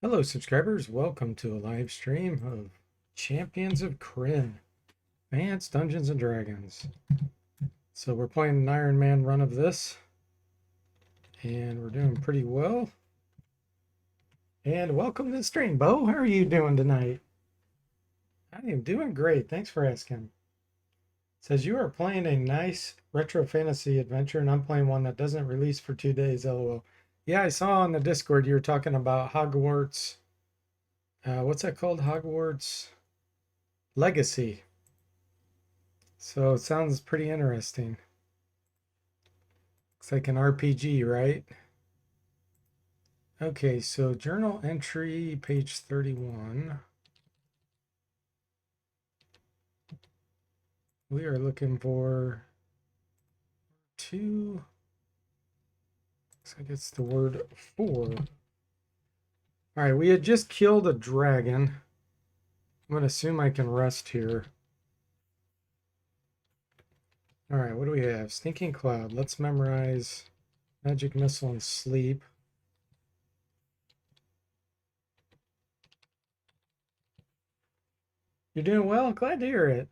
Hello, subscribers. Welcome to a live stream of Champions of Krynn, Advanced Dungeons and Dragons. So we're playing an Iron Man run of this, and we're doing pretty well. And welcome to the stream, Bo. How are you doing tonight? I am doing great. Thanks for asking. It says you are playing a nice retro fantasy adventure, and I'm playing one that doesn't release for 2 days. LOL. Yeah, I saw on the Discord you were talking about Hogwarts. What's that called? Hogwarts Legacy. So it sounds pretty interesting. Looks like an RPG, right? Okay, so journal entry, page 31. We are looking for 2. Looks like it's the word 4. All right, we had just killed a dragon. I'm going to assume I can rest here. All right, what do we have? Stinking Cloud. Let's memorize Magic Missile and Sleep. You're doing well? Glad to hear it.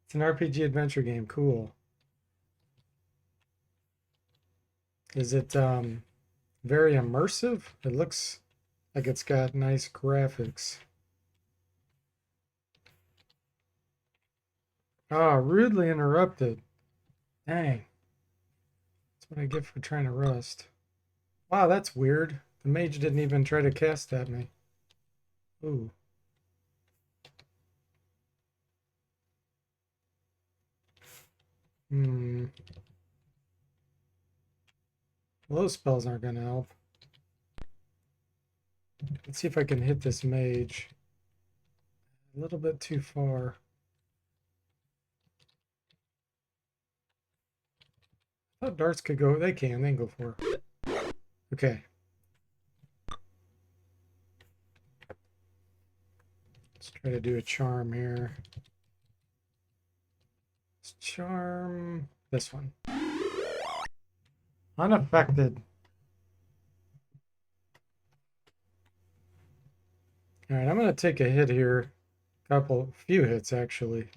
It's an RPG adventure game. Cool. Is it very immersive? It looks like it's got nice graphics. Oh, rudely interrupted. Dang. That's what I get for trying to rest. Wow, that's weird. The mage didn't even try to cast at me. Ooh. Well, those spells aren't going to help. Let's see if I can hit this mage. A little bit too far. I thought darts could go. They can go for it. Okay. Let's try to do a charm here. Let's charm this one. Unaffected. All right, I'm going to take a hit here. Few hits actually.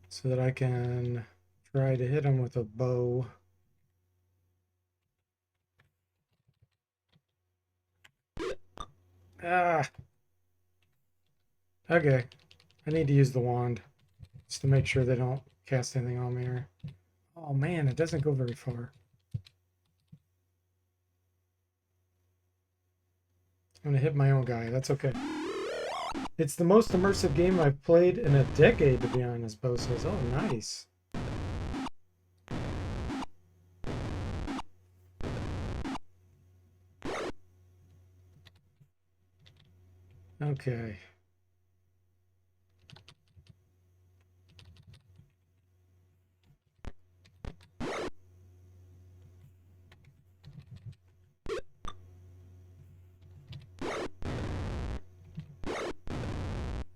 So that I can try to hit him with a bow. Ah. Okay. I need to use the wand just to make sure they don't cast anything on me here. Oh man, it doesn't go very far. I'm gonna hit my own guy. That's okay. It's the most immersive game I've played in a decade, to be honest, Bo says. Oh, nice. Okay.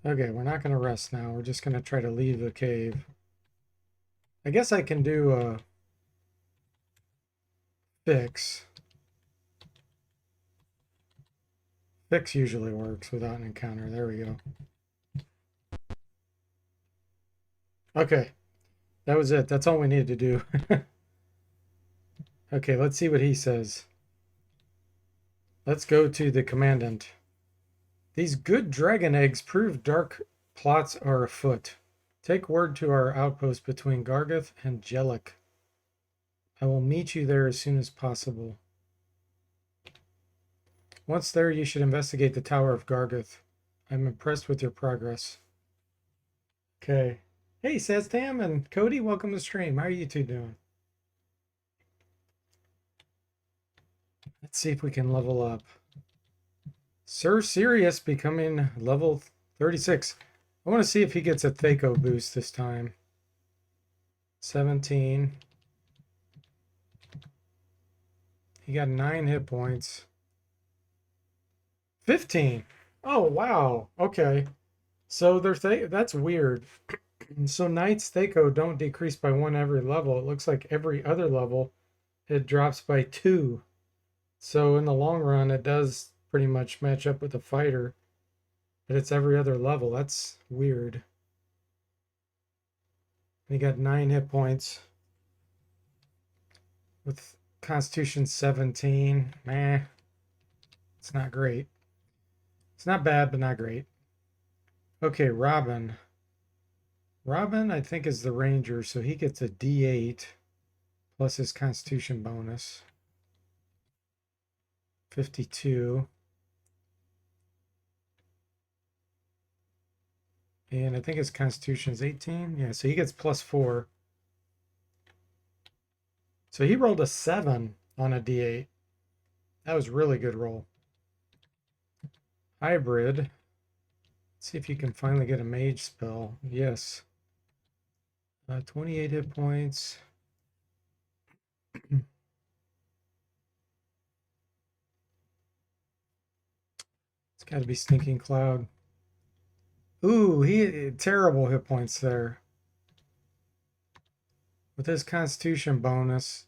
Okay, we're not going to rest now. We're just going to try to leave the cave. I guess I can do a fix. Fix usually works without an encounter. There we go. Okay, that was it. That's all we needed to do. Okay, let's see what he says. Let's go to the commandant. These good dragon eggs prove dark plots are afoot. Take word to our outpost between Gargath and Jellic. I will meet you there as soon as possible. Once there, you should investigate the Tower of Gargeth. I'm impressed with your progress. Okay. Hey, Saztam and Cody, welcome to the stream. How are you two doing? Let's see if we can level up. Sir Sirius becoming level 36. I want to see if he gets a Thaco boost this time. 17. He got 9 hit points. 15. Oh, wow. Okay. So that's weird. So Knight's Thaco don't decrease by 1 every level. It looks like every other level it drops by 2. So in the long run, it does pretty much match up with the fighter. But it's every other level. That's weird. He got 9 hit points. With Constitution 17. Meh. It's not great. It's not bad, but not great. Okay, Robin. Robin, I think, is the ranger, so he gets a D8 plus his Constitution bonus. 52. And I think his Constitution is 18. Yeah, so he gets plus 4. So he rolled a 7 on a D8. That was really good roll. Hybrid. Let's see if you can finally get a mage spell. Yes. 28 hit points. It's got to be Stinking Cloud. Ooh, he terrible hit points there. With his Constitution bonus,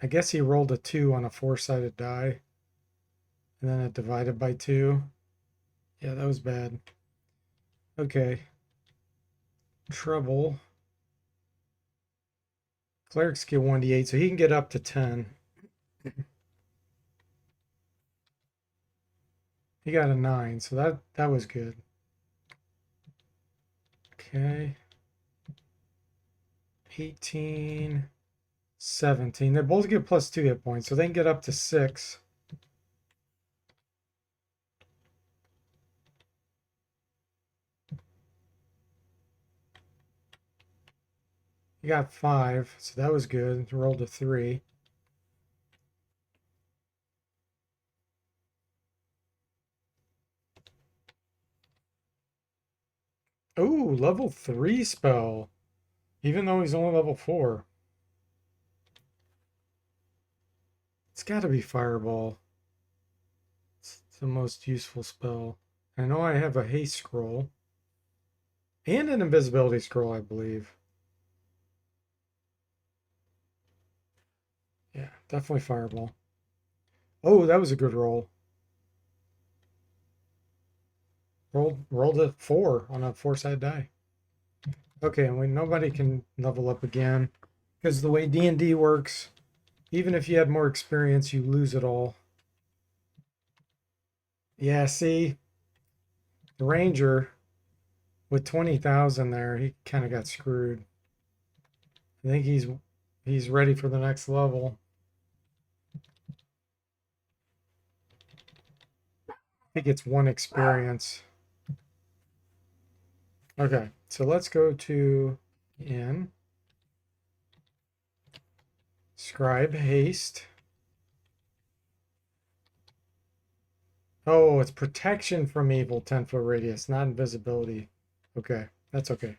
I guess he rolled a 2 on a 4-sided die. And then it divided by 2. Yeah, that was bad. Okay. Trouble. Cleric skill 1d8, so he can get up to 10. He got a 9, so that was good. Okay. 18, 17. They both get plus 2 hit points, so they can get up to 6. He got 5, so that was good. Rolled a 3. Ooh, level 3 spell. Even though he's only level 4. It's got to be Fireball. It's the most useful spell. I know I have a haste scroll. And an invisibility scroll, I believe. Yeah, definitely Fireball. Oh, that was a good roll. Rolled a 4 on a 4-sided die. Okay, and nobody can level up again. Because the way D&D works, even if you had more experience, you lose it all. Yeah, see? The Ranger, with 20,000 there, he kind of got screwed. I think he's ready for the next level. He gets 1 experience. Okay, so let's go to in Scribe Haste. Oh, it's protection from evil, 10-foot radius, not invisibility. Okay, that's okay.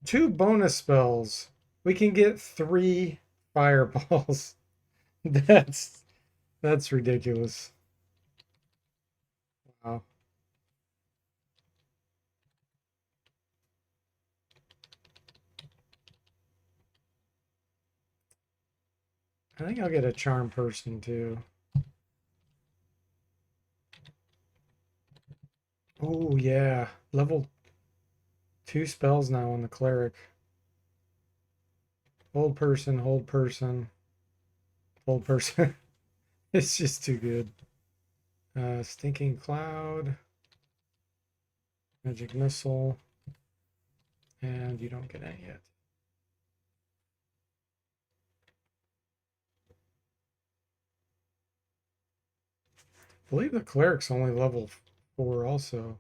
2 bonus spells. We can get 3 fireballs. That's ridiculous. Wow. I think I'll get a charm person too. Oh yeah, level 2 spells now on the cleric. Hold person, hold person, hold person. It's just too good. Stinking Cloud, Magic Missile, and you don't get any yet. I believe the cleric's only level 4 also.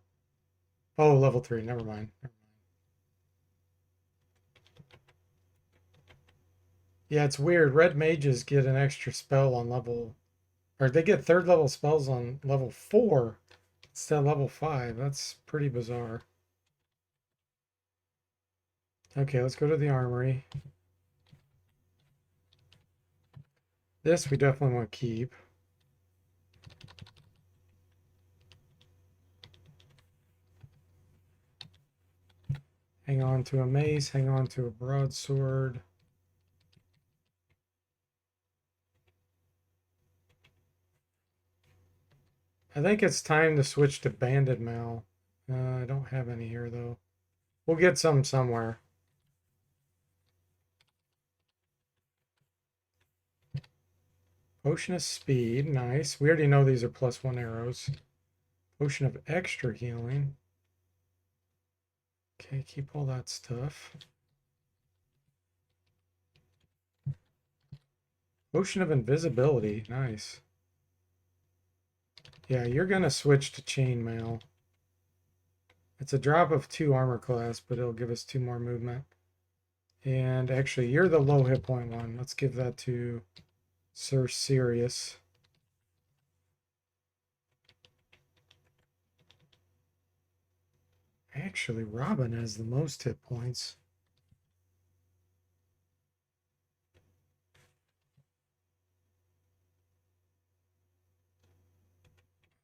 Oh, level 3. Never mind. Yeah, it's weird. Red mages get an extra spell on level, or they get third level spells on level 4 instead of level 5. That's pretty bizarre. Okay, let's go to the armory. This we definitely want to keep. Hang on to a mace, hang on to a broadsword. I think it's time to switch to banded mail. I don't have any here though. We'll get some somewhere. Potion of speed, nice. We already know these are +1 arrows. Potion of extra healing. Okay, keep all that stuff. Potion of invisibility, nice. Yeah, you're gonna switch to chainmail. It's a drop of 2 armor class, but it'll give us 2 more movement. And actually, you're the low hit point one. Let's give that to Sir Sirius. Actually, Robin has the most hit points.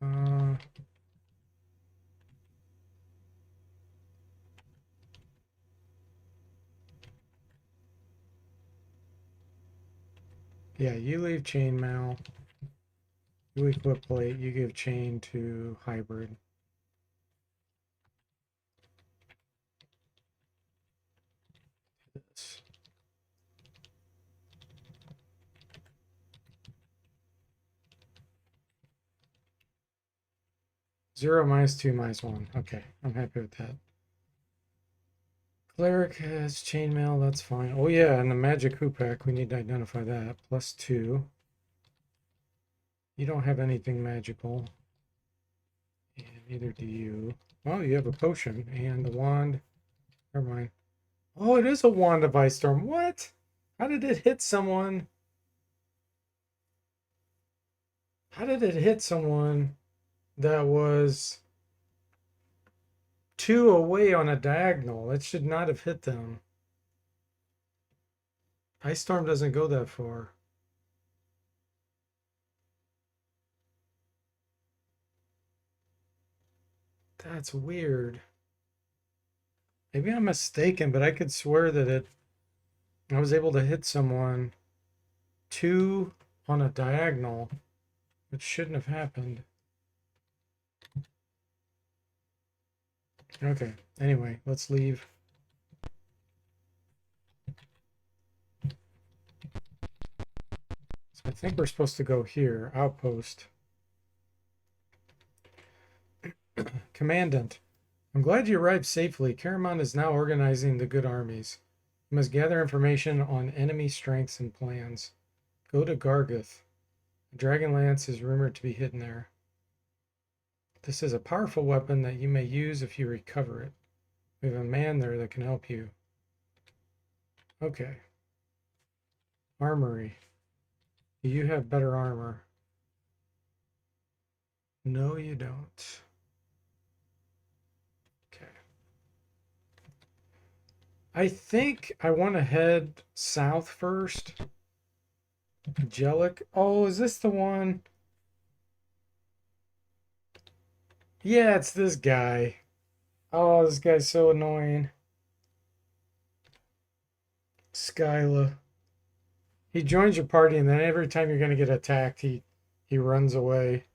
Uh, yeah, you leave chainmail. You equip plate. You give chain to hybrid. This. 0 -2 -1. Okay, I'm happy with that. Cleric has chainmail, that's fine. Oh yeah, and the magic hoopak, we need to identify that. +2. You don't have anything magical. And neither do you. Oh, you have a potion and the wand. Never mind. Oh, it is a wand of ice storm. What? How did it hit someone? How did it hit someone that was 2 away on a diagonal? It should not have hit them. Ice storm doesn't go that far. That's weird. Maybe I'm mistaken, but I could swear that I was able to hit someone 2 on a diagonal, which shouldn't have happened. Okay, anyway, let's leave. So I think we're supposed to go here, outpost. Commandant, I'm glad you arrived safely. Caramon is now organizing the good armies. You must gather information on enemy strengths and plans. Go to Garguth. A dragon lance is rumored to be hidden there. This is a powerful weapon that you may use if you recover it. We have a man there that can help you. Okay. Armory. You have better armor. No, you don't. Okay. I think I want to head south first. Jellic. Oh, is this the one? Yeah, it's this guy. Oh, this guy's so annoying. Skyla. He joins your party, and then every time you're gonna get attacked, he runs away.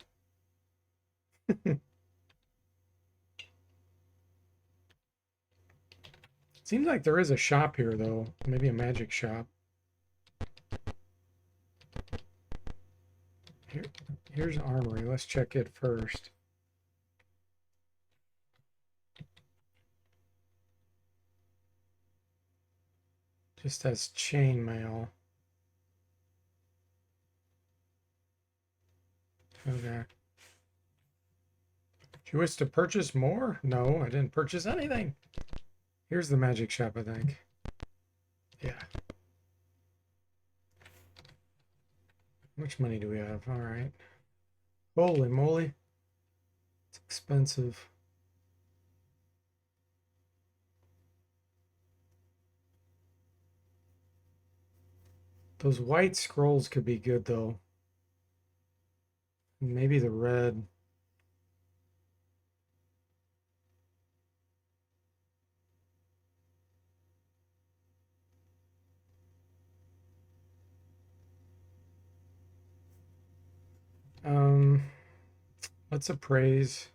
Seems like there is a shop here, though. Maybe a magic shop. Here's armory. Let's check it first. Just has chainmail. Okay. Do you wish to purchase more? No, I didn't purchase anything. Here's the magic shop, I think. Yeah. How much money do we have? All right. Holy moly. It's expensive. Those white scrolls could be good, though. Maybe the red. Um, let's appraise.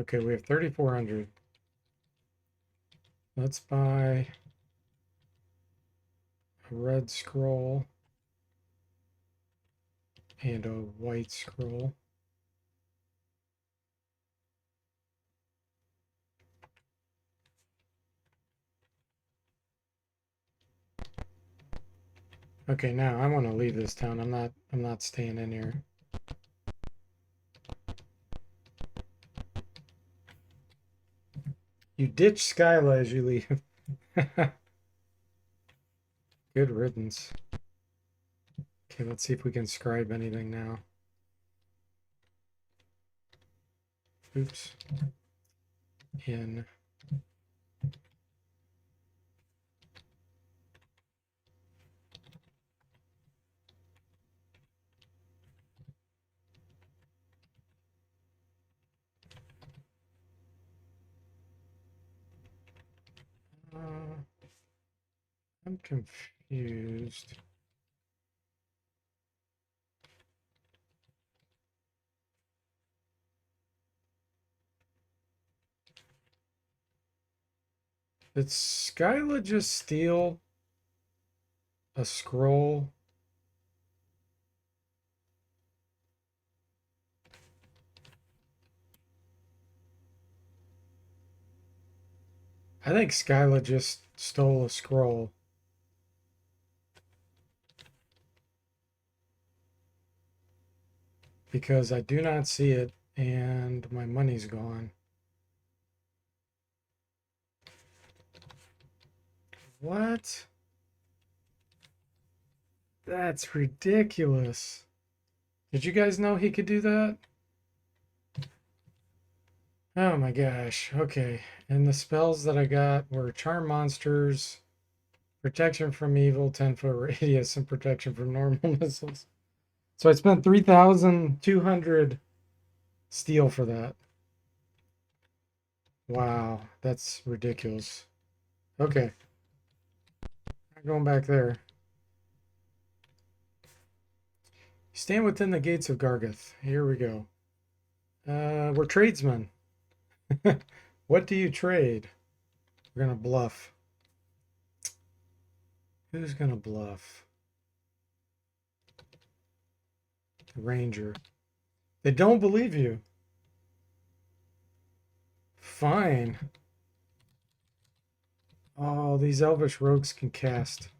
Okay, we have 3,400. Let's buy a red scroll and a white scroll. Okay, now I want to leave this town. I'm not staying in here. You ditch Skyla as you leave. Good riddance. Okay, let's see if we can scribe anything now. Oops. In. I'm confused. Did Skyla just steal a scroll? I think Skyla just stole a scroll. Because I do not see it and my money's gone. What? That's ridiculous. Did you guys know he could do that? Oh my gosh. Okay. And the spells that I got were Charm Monsters, Protection from Evil, 10-foot radius, and Protection from Normal Missiles. So I spent 3,200 steel for that. Wow. That's ridiculous. Okay. Not going back there. Stand within the gates of Gargath. Here we go. We're tradesmen. What do you trade? We're gonna bluff. Who's gonna bluff? The Ranger. They don't believe you. Fine. Oh, these elvish rogues can cast.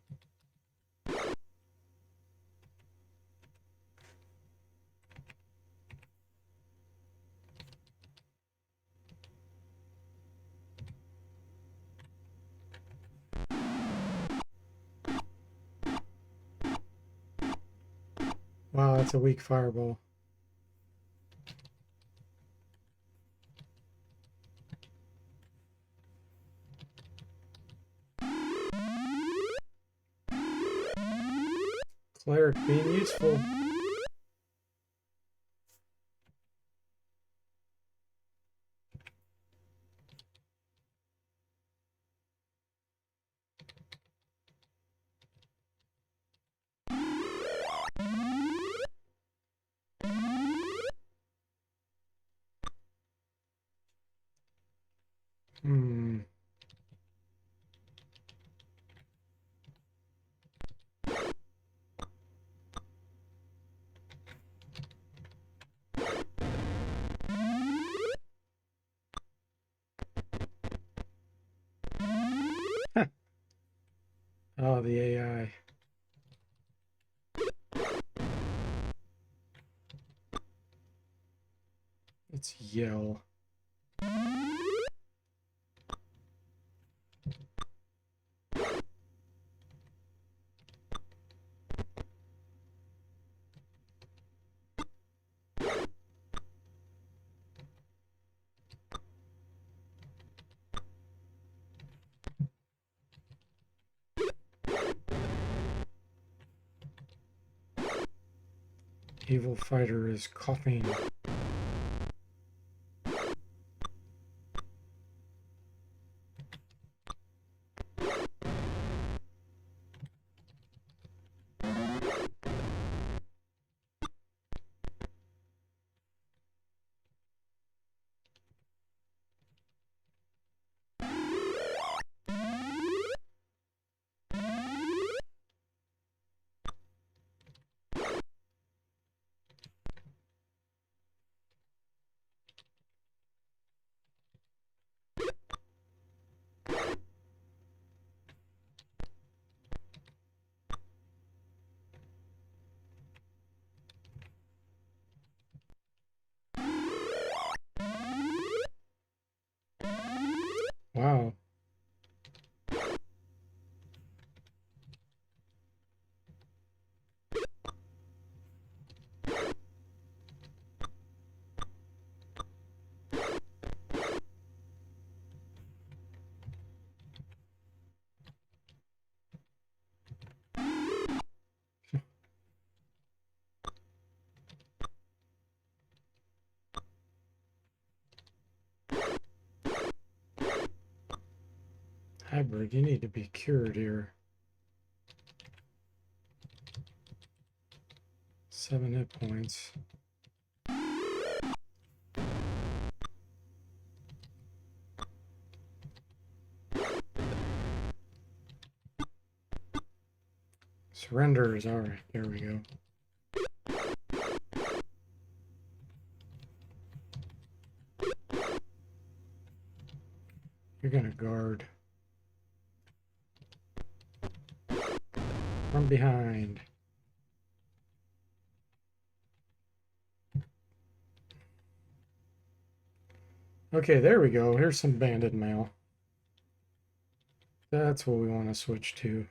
Wow, that's a weak fireball. Cleric being useful. Hmm. Oh, the AI. Let's yell. Evil fighter is coughing. Wow. Hybrid, you need to be cured here. 7 hit points. Surrender is alright. There we go. You're gonna guard. From behind. Okay, there we go. Here's some banded mail. That's what we want to switch to.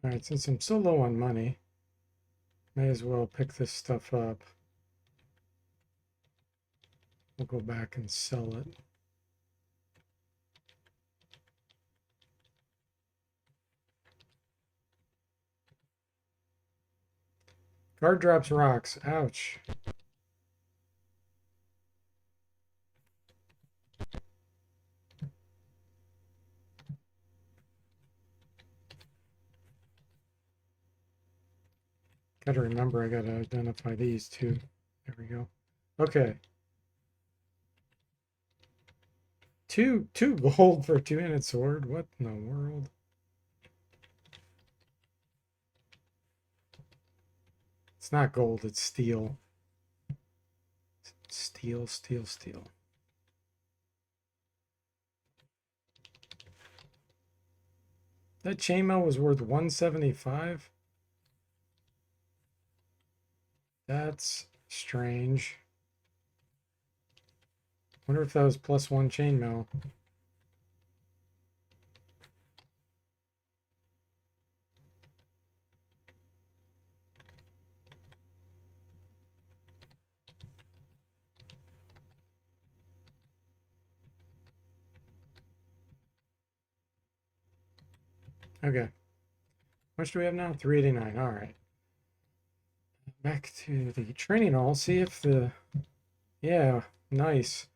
Alright, since I'm so low on money, may as well pick this stuff up. We'll go back and sell it. Guard drops rocks. Ouch. Gotta remember I gotta identify these two. There we go. Okay. Two gold for a 2-handed sword? What in the world? It's not gold, it's steel. Steel, steel, steel. That chainmail was worth 175? That's strange. Wonder if that was +1 chainmail. Okay. How much do we have now? 389. All right. Back to the training hall. See if the... Yeah, nice.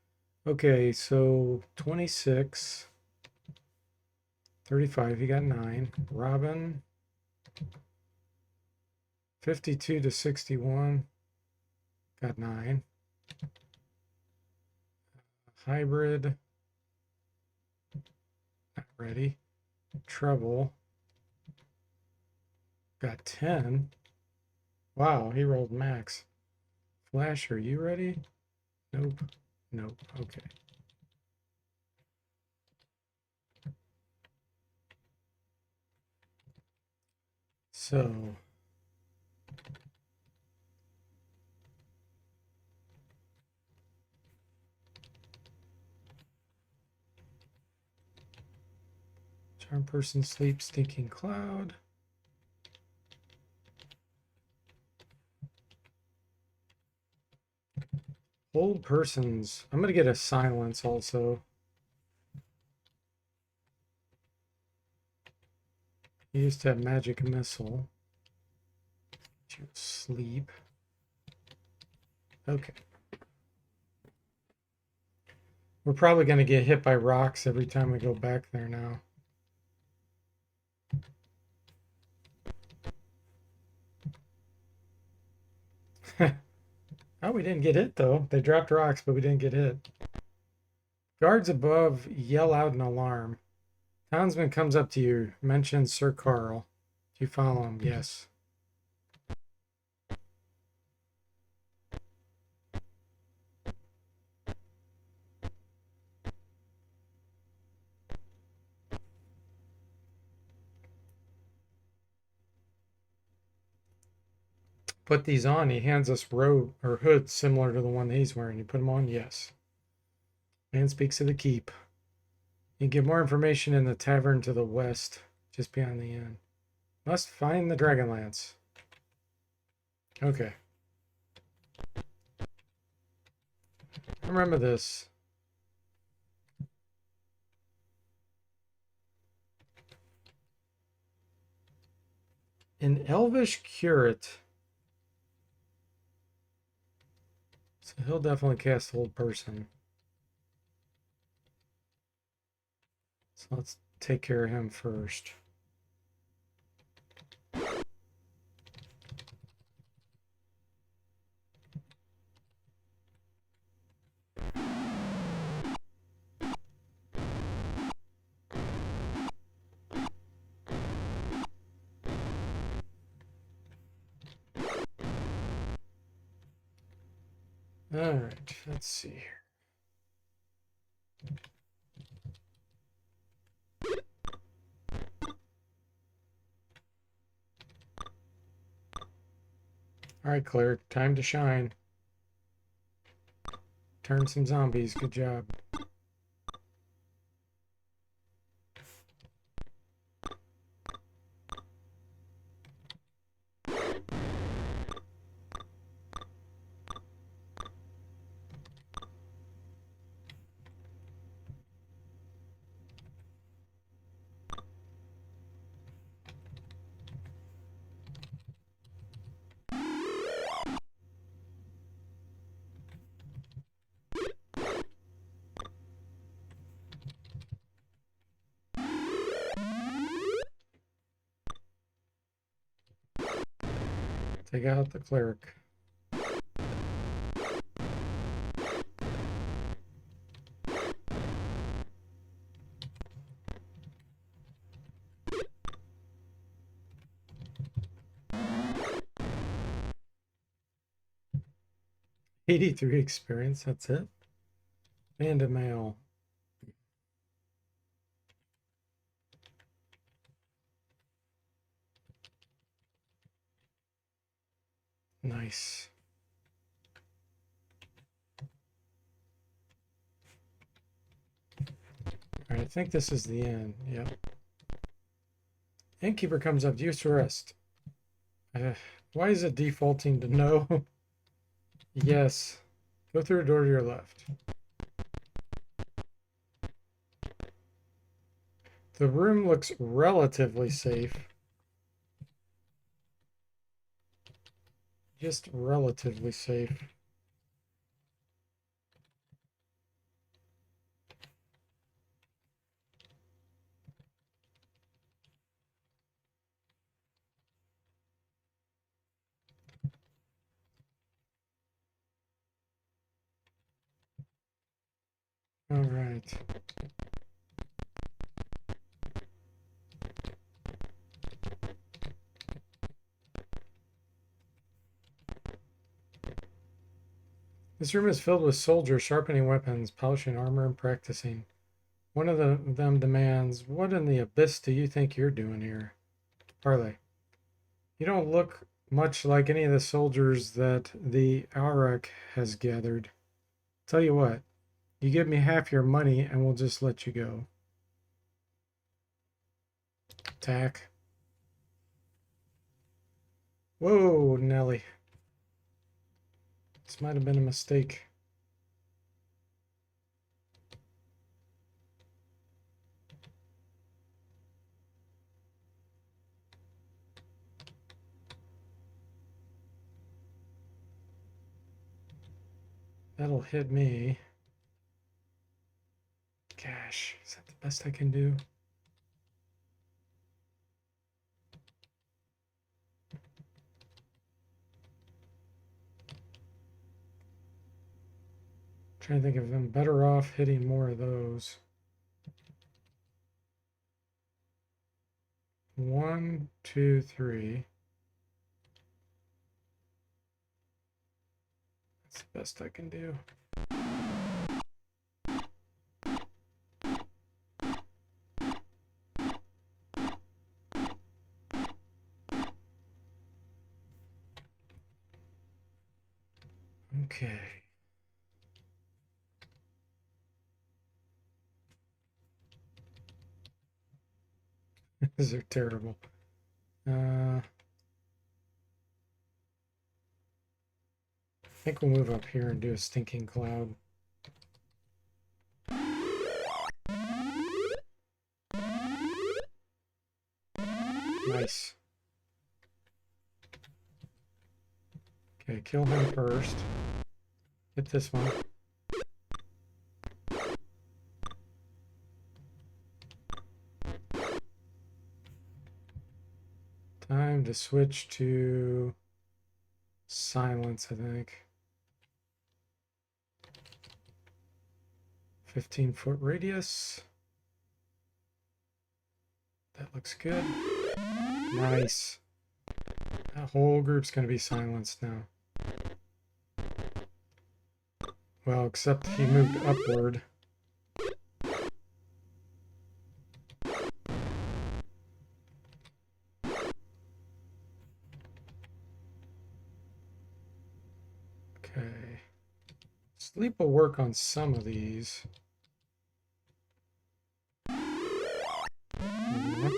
Okay, so 26. 35, he got 9. Robin, 52 to 61, got 9. Hybrid, not ready. Treble, Got 10. Wow, he rolled max. Flash, are you ready? Nope. Nope. Okay. So charm person sleep, stinking cloud. Hold persons. I'm gonna get a silence also. He used to have magic missile. Sleep. Okay. We're probably gonna get hit by rocks every time we go back there now. Oh, we didn't get hit though. They dropped rocks, but we didn't get hit. Guards above yell out an alarm. Townsman comes up to you, mentions Sir Carl. Do you follow him? Yes. Put these on. He hands us robe or hoods similar to the one he's wearing. You put them on? Yes. Man speaks of the keep. You get more information in the tavern to the west, just beyond the inn. Must find the Dragonlance. Okay. I remember this. An elvish curate. So he'll definitely cast Hold Person. So let's take care of him first. All right, let's see here. All right, cleric, time to shine. Turn some zombies. Good job. Take out the cleric. $83 experience, that's it. And a mail. Nice. All right, I think this is the end. Yep. Innkeeper comes up. Use to rest. Why is it defaulting to no? Yes. Go through a door to your left. The room looks relatively safe. Just relatively safe. All right. This room is filled with soldiers sharpening weapons, polishing armor, and practicing. One of them demands, "What in the abyss do you think you're doing here?" Parley. You don't look much like any of the soldiers that the Aurak has gathered. Tell you what, you give me half your money and we'll just let you go. Attack. Whoa, Nelly. This might have been a mistake. That'll hit me. Gosh, is that the best I can do? Trying to think if I'm better off hitting more of those. 1, 2, 3. That's the best I can do. Okay. These are terrible. I think we'll move up here and do a stinking cloud. Nice. Okay, kill him first. Hit this one. Time to switch to silence, I think. 15-foot radius. That looks good. Nice. That whole group's going to be silenced now. Well, except he moved upward. Okay. Sleep will work on some of these. What?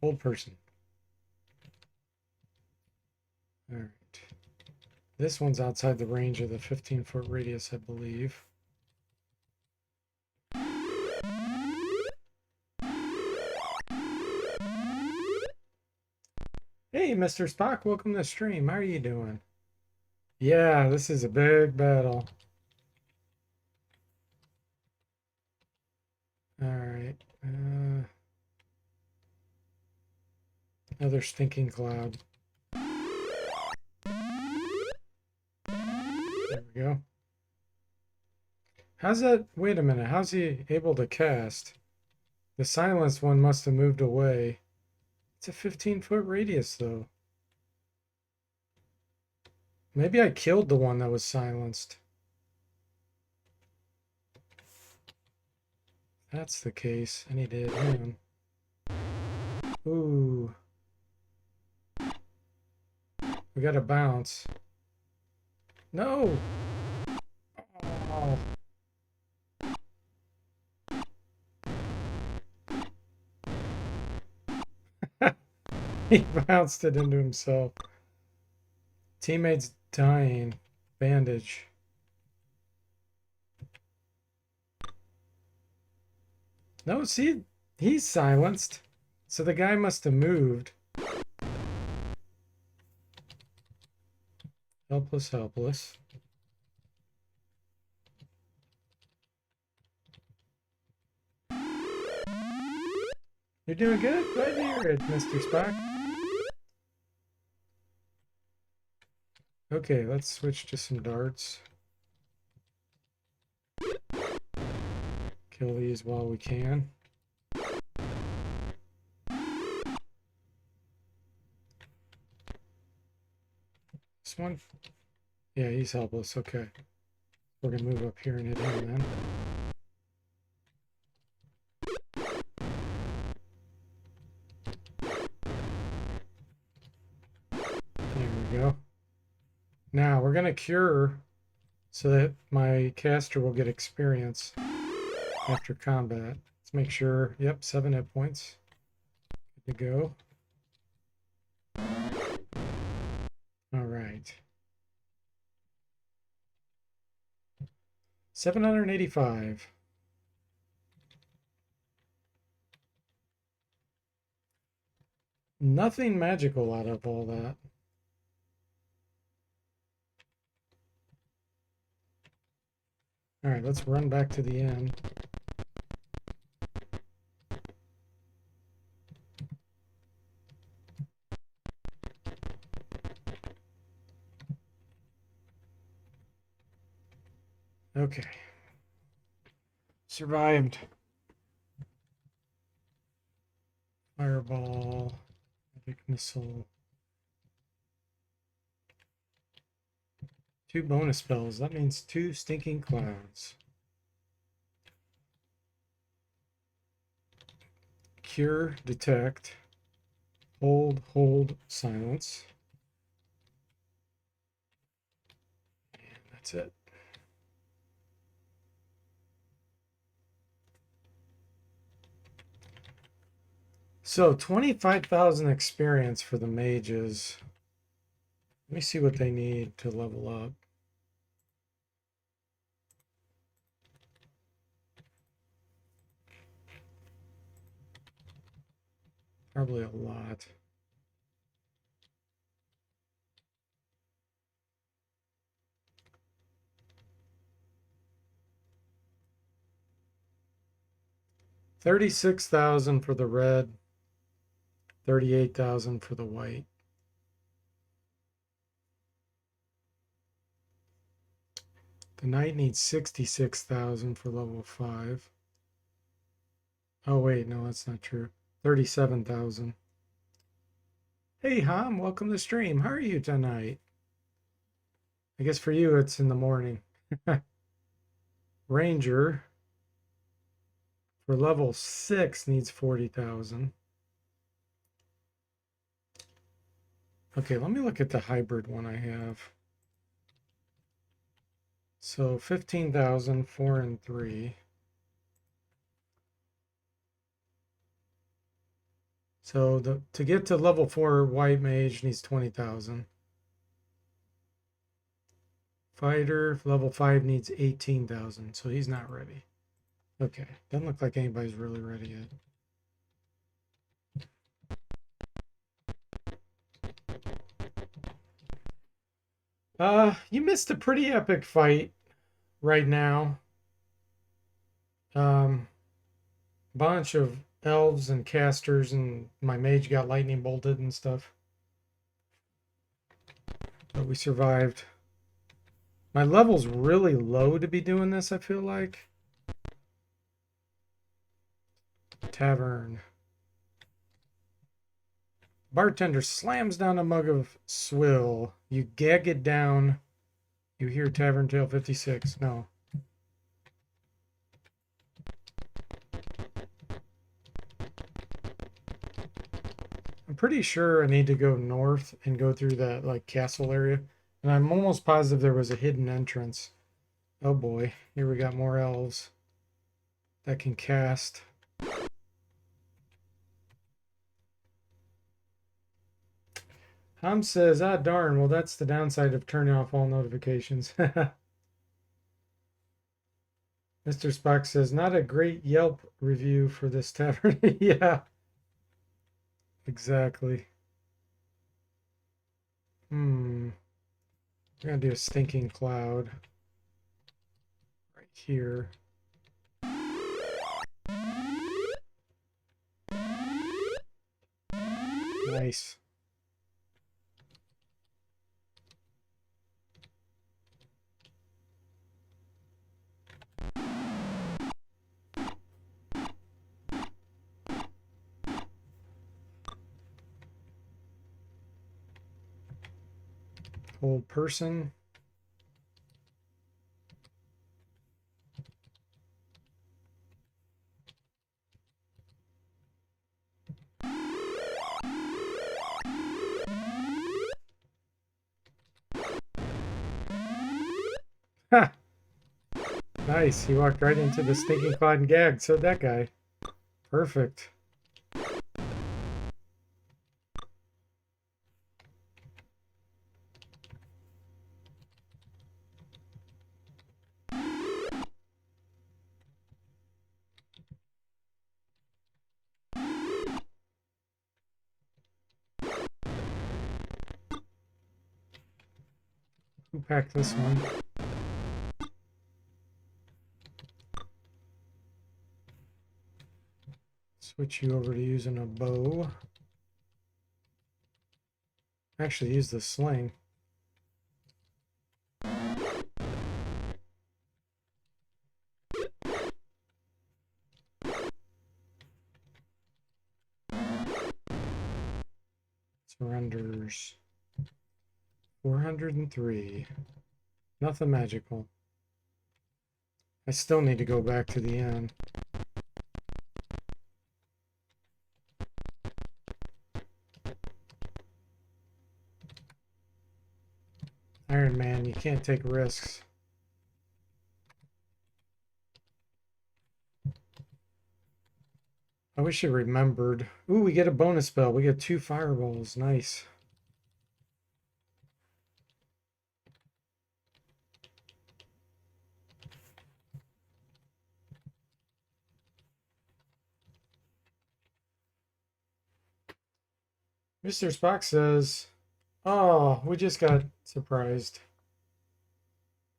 Old person. All right. This one's outside the range of the 15-foot radius, I believe. Hey, Mr. Spock, welcome to the stream. How are you doing? Yeah, this is a big battle. All right. Another stinking cloud. There we go. How's that? Wait a minute. How's he able to cast? The silenced one must have moved away. It's a 15-foot radius, though. Maybe I killed the one that was silenced. That's the case. I need to hit him. Ooh. We got to bounce. No! Oh. He bounced it into himself. Teammates dying. Bandage. No, see, he's silenced. So the guy must have moved. Helpless, helpless. You're doing good? Glad to hear it, Mr. Spock. Okay, let's switch to some darts. Kill these while we can. this one? Yeah, he's helpless. Okay. We're going to move up here and hit him then. There we go. Now we're going to cure so that my caster will get experience after combat. Let's make sure. Yep, 7 hit points. Good to go. All right. 785. Nothing magical out of all that. All right, let's run back to the inn. Okay. Survived. Fireball, epic missile. 2 bonus spells. That means 2 stinking clouds. Cure, detect, hold, silence. And that's it. So 25,000 experience for the mages. Let me see what they need to level up. Probably a lot. $36,000 for the red, 38,000 for the white. The knight needs 66,000 for level 5. Oh wait, no, that's not true. 37,000. Hey Ham, welcome to the stream. How are you tonight? I guess for you it's in the morning. Ranger for level 6 needs 40,000. Okay, let me look at the hybrid one I have. So 15,000, 4 and 3. So to get to level 4 white mage needs 20,000. Fighter level 5 needs 18,000, so he's not ready. Okay, doesn't look like anybody's really ready yet. You missed a pretty epic fight right now. Bunch of elves and casters, and my mage got lightning bolted and stuff. But we survived. My level's really low to be doing this, I feel like. Tavern. Bartender slams down a mug of swill. You gag it down. You hear Tavern Tale 56. No. I'm pretty sure I need to go north and go through that like castle area. And I'm almost positive there was a hidden entrance. Oh boy, here we got more elves that can cast. Ham says, ah, darn, well, that's the downside of turning off all notifications. Mr. Spock says, not a great Yelp review for this tavern. Yeah, exactly. We're going to do a stinking cloud right here. Nice. Hold person. Ha! Nice. He walked right into the stinking cloud and gagged. So that guy. Perfect. Who packed this one? Switch you over to using a bow. Actually, use the sling. Surrenders. 403. Nothing magical. I still need to go back to the end. Iron Man, you can't take risks. I wish I remembered. Ooh, we get a bonus spell. We get 2 fireballs. Nice. Mr. Spock says, oh, we just got surprised.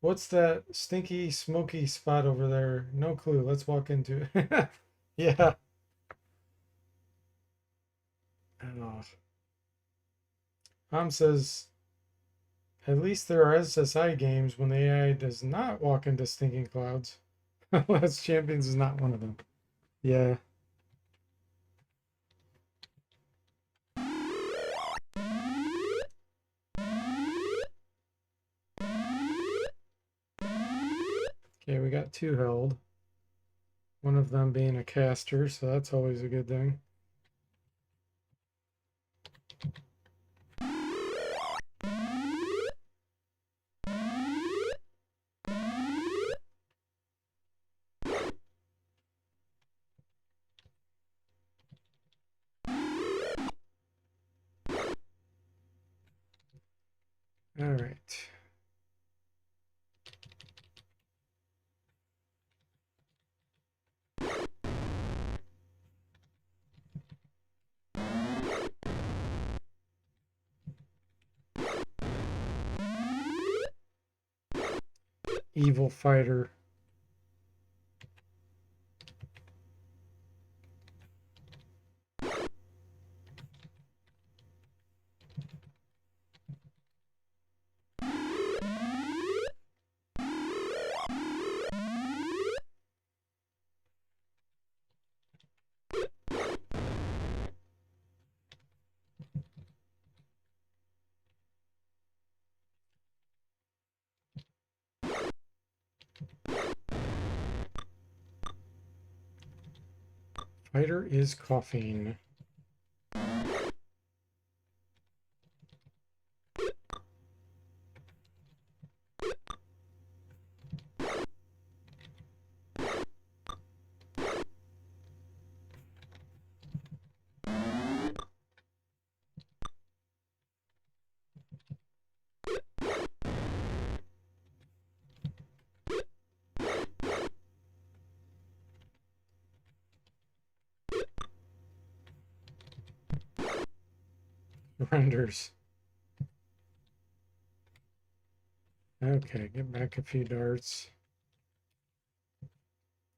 What's that stinky, smoky spot over there? No clue. Let's walk into it. Yeah. Oh. Ham says, at least there are SSI games when the AI does not walk into stinking clouds. Last Champions is not one of them. Yeah. Okay, we got 2 held. One of them being a caster, so that's always a good thing. All right. Evil fighter. Fighter is coughing. Renders. Okay, get back a few darts.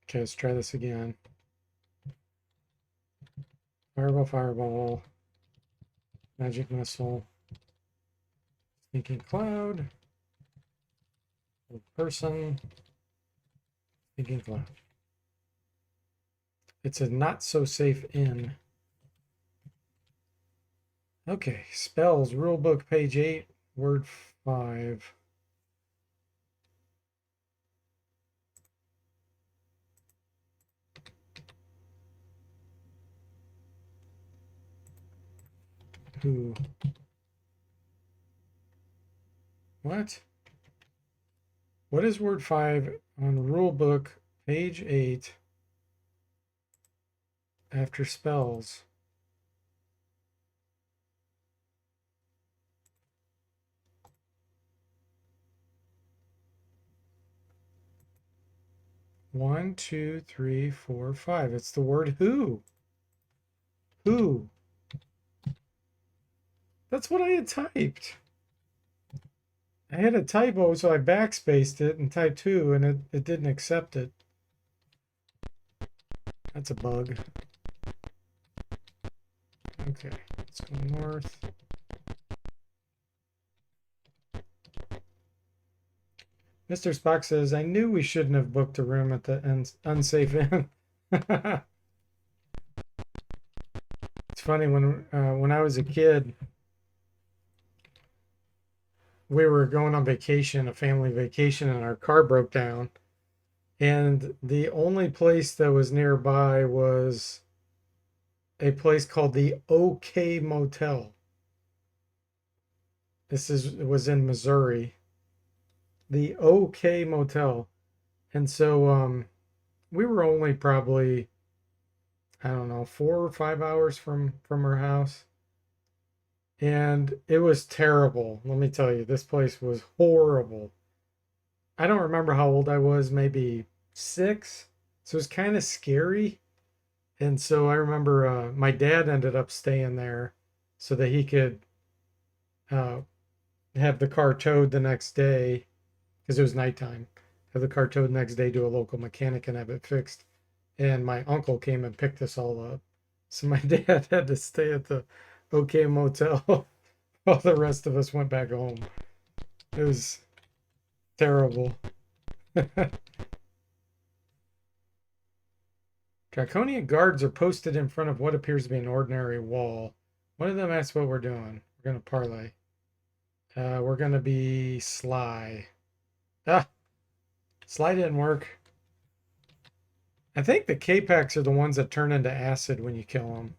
Okay, let's try this again. Fireball, fireball. Magic missile. Sneaking cloud. Person. Sneaking cloud. It's a not so safe inn. Okay, spells, rulebook, page 8, word 5. Who? What? What is word 5 on rule book, page 8, after spells? One, two, three, four, 5. It's the word who. Who? That's what I had typed. I had a typo, so I backspaced it and typed who, and it didn't accept it. That's a bug. Okay, let's go north. Mr. Spock says, I knew we shouldn't have booked a room at the unsafe inn. It's funny, when I was a kid, we were going on vacation, a family vacation, and our car broke down. And the only place that was nearby was a place called the OK Motel. It was in Missouri. The OK Motel. And so we were only probably, I don't know, 4 or 5 hours from our house. And it was terrible. Let me tell you, this place was horrible. I don't remember how old I was, maybe 6. So it was kind of scary. And so I remember my dad ended up staying there so that he could have the car towed the next day because it was nighttime. Have the car towed the next day to a local mechanic and have it fixed. And my uncle came and picked us all up. So my dad had to stay at the OK Motel while the rest of us went back home. It was terrible. Draconian guards are posted in front of what appears to be an ordinary wall. One of them asks what we're doing. We're going to parlay. We're going to be sly. Ah, sly didn't work. I think the K-Packs are the ones that turn into acid when you kill them.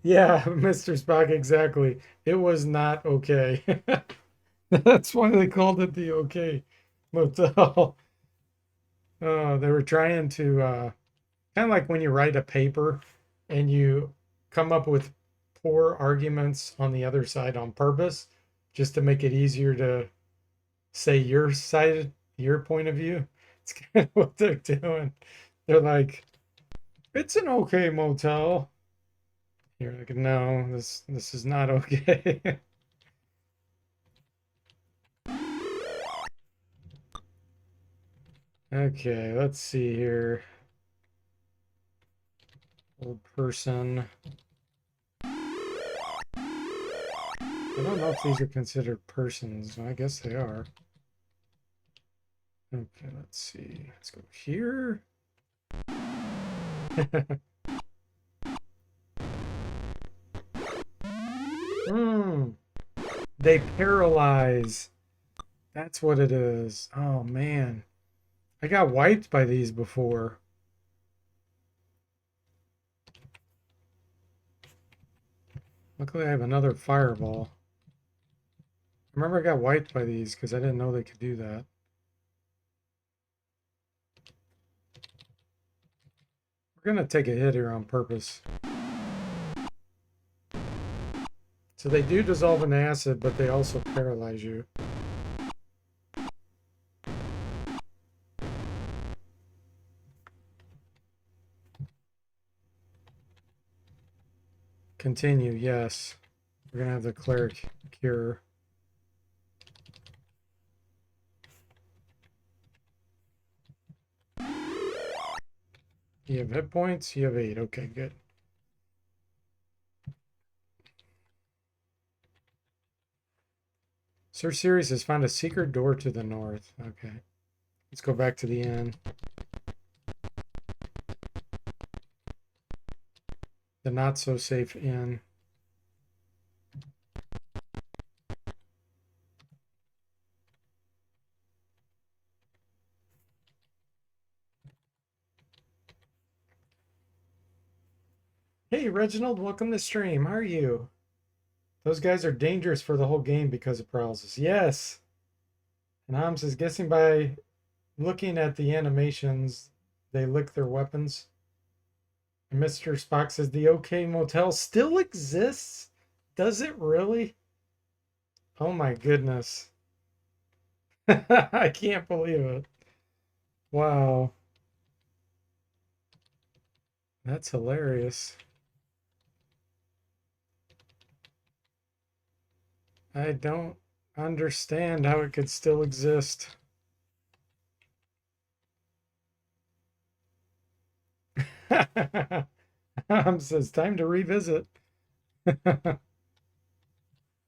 Yeah, Mr. Spock, exactly. It was not okay. That's why they called it the OK Motel. They were trying to kind of like when you write a paper and you come up with poor arguments on the other side on purpose, just to make it easier to say your side, your point of view. It's kind of what they're doing. They're like, it's an okay motel. You're like, no, this is not okay. Okay, let's see here. Old person. I don't know if these are considered persons. I guess they are. Okay, let's see. Let's go here. They paralyze. That's what it is. Oh man. I got wiped by these before. Luckily I have another fireball. I remember I got wiped by these because I didn't know they could do that. We're going to take a hit here on purpose. So they do dissolve in acid, but they also paralyze you. Continue, yes. We're going to have the cleric cure. You have hit points? You have 8. Okay, good. Sir Sirius has found a secret door to the north. Okay. Let's go back to the inn. the not so safe inn. Hey Reginald, welcome to stream. How are you? Those guys are dangerous for the whole game because of paralysis. Yes. And Ham says, guessing by looking at the animations, they lick their weapons. And Mr. Spock says, the OK Motel still exists? Does it really? Oh my goodness. I can't believe it. Wow. That's hilarious. I don't understand how it could still exist. Says, time to revisit.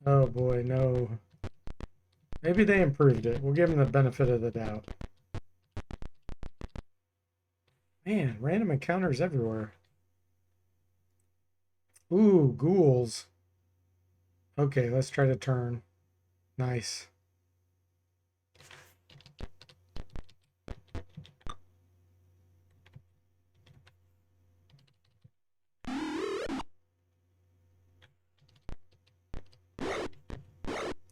Oh boy, no. Maybe they improved it. We'll give them the benefit of the doubt. Man, random encounters everywhere. Ooh, ghouls. Okay, let's try to turn. Nice.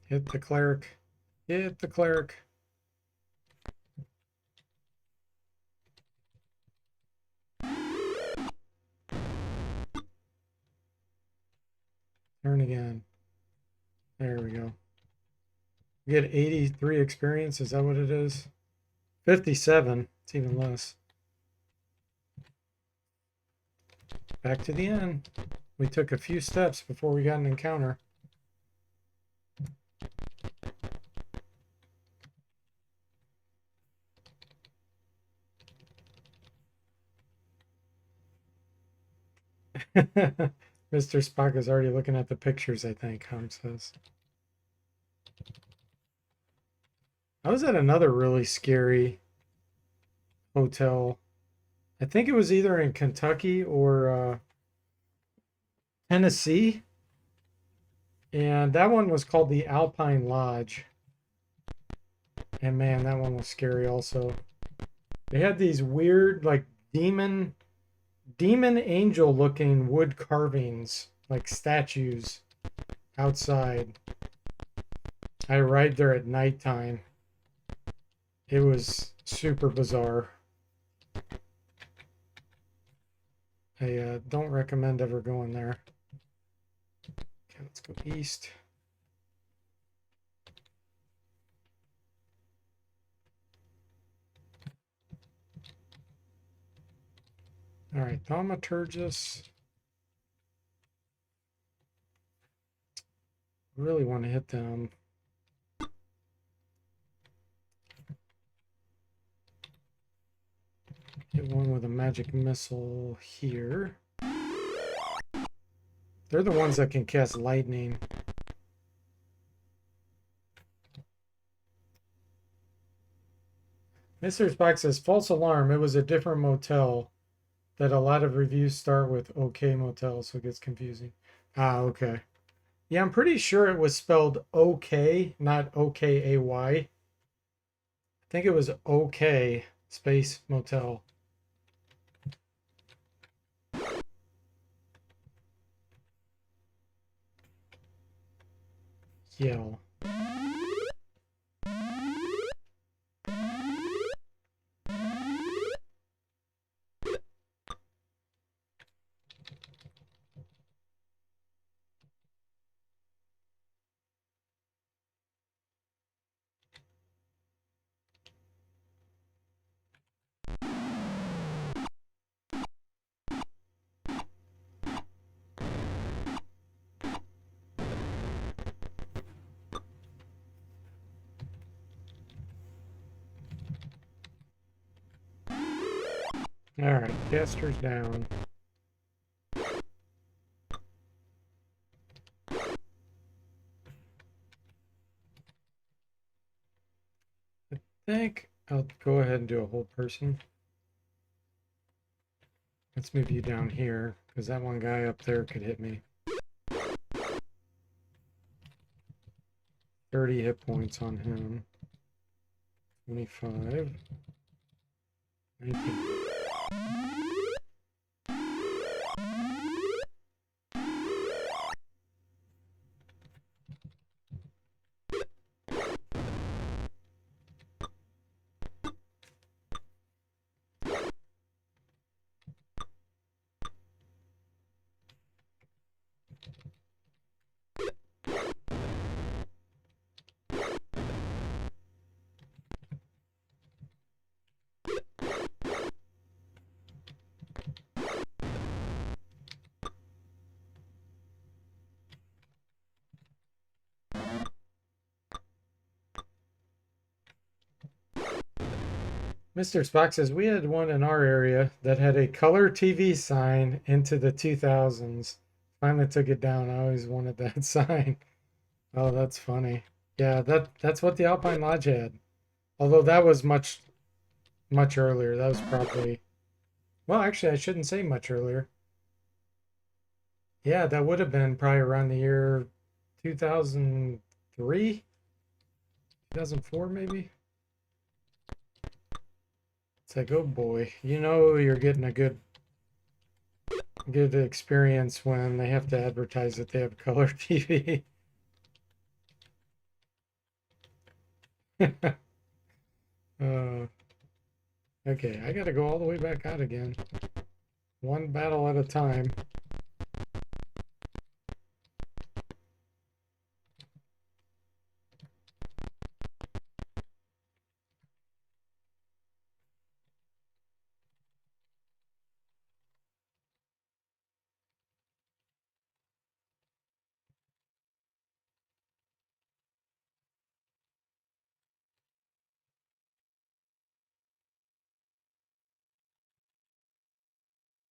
Hit the cleric. Hit the cleric. Turn again. There we go. We get 83 experience. Is that what it is? 57. It's even less. Back to the end. We took a few steps before we got an encounter. Mr. Spock is already looking at the pictures, I think, Hum says. I was at another really scary hotel. I think it was either in Kentucky or Tennessee. And that one was called the Alpine Lodge. And man, that one was scary also. They had these weird, like, demon angel looking wood carvings, like statues outside. I arrived there at nighttime. It was super bizarre. I don't recommend ever going there. Okay, let's go east. All right, Thaumaturgus. Really want to hit them. Hit one with a magic missile here. They're the ones that can cast lightning. Mr. Spock says, false alarm. It was a different motel that a lot of reviews start with OK Motel, so it gets confusing. Ah, okay. Yeah, I'm pretty sure it was spelled OK, not OKAY. I think it was OK space motel. Yell. All right, caster's down. I think I'll go ahead and do a whole person. Let's move you down here, because that one guy up there could hit me. 30 hit points on him. 25. 19. Mr. Spock says we had one in our area that had a color TV sign into the 2000s. Finally took it down. I always wanted that sign. Oh, that's funny. Yeah, that's what the Alpine Lodge had. Although that was much earlier. That was probably, well, actually I shouldn't say much earlier. Yeah, that would have been probably around the year 2003, 2004 maybe. It's like, oh boy, you know you're getting a good experience when they have to advertise that they have color TV. uh, okay, I gotta go all the way back out again. One battle at a time.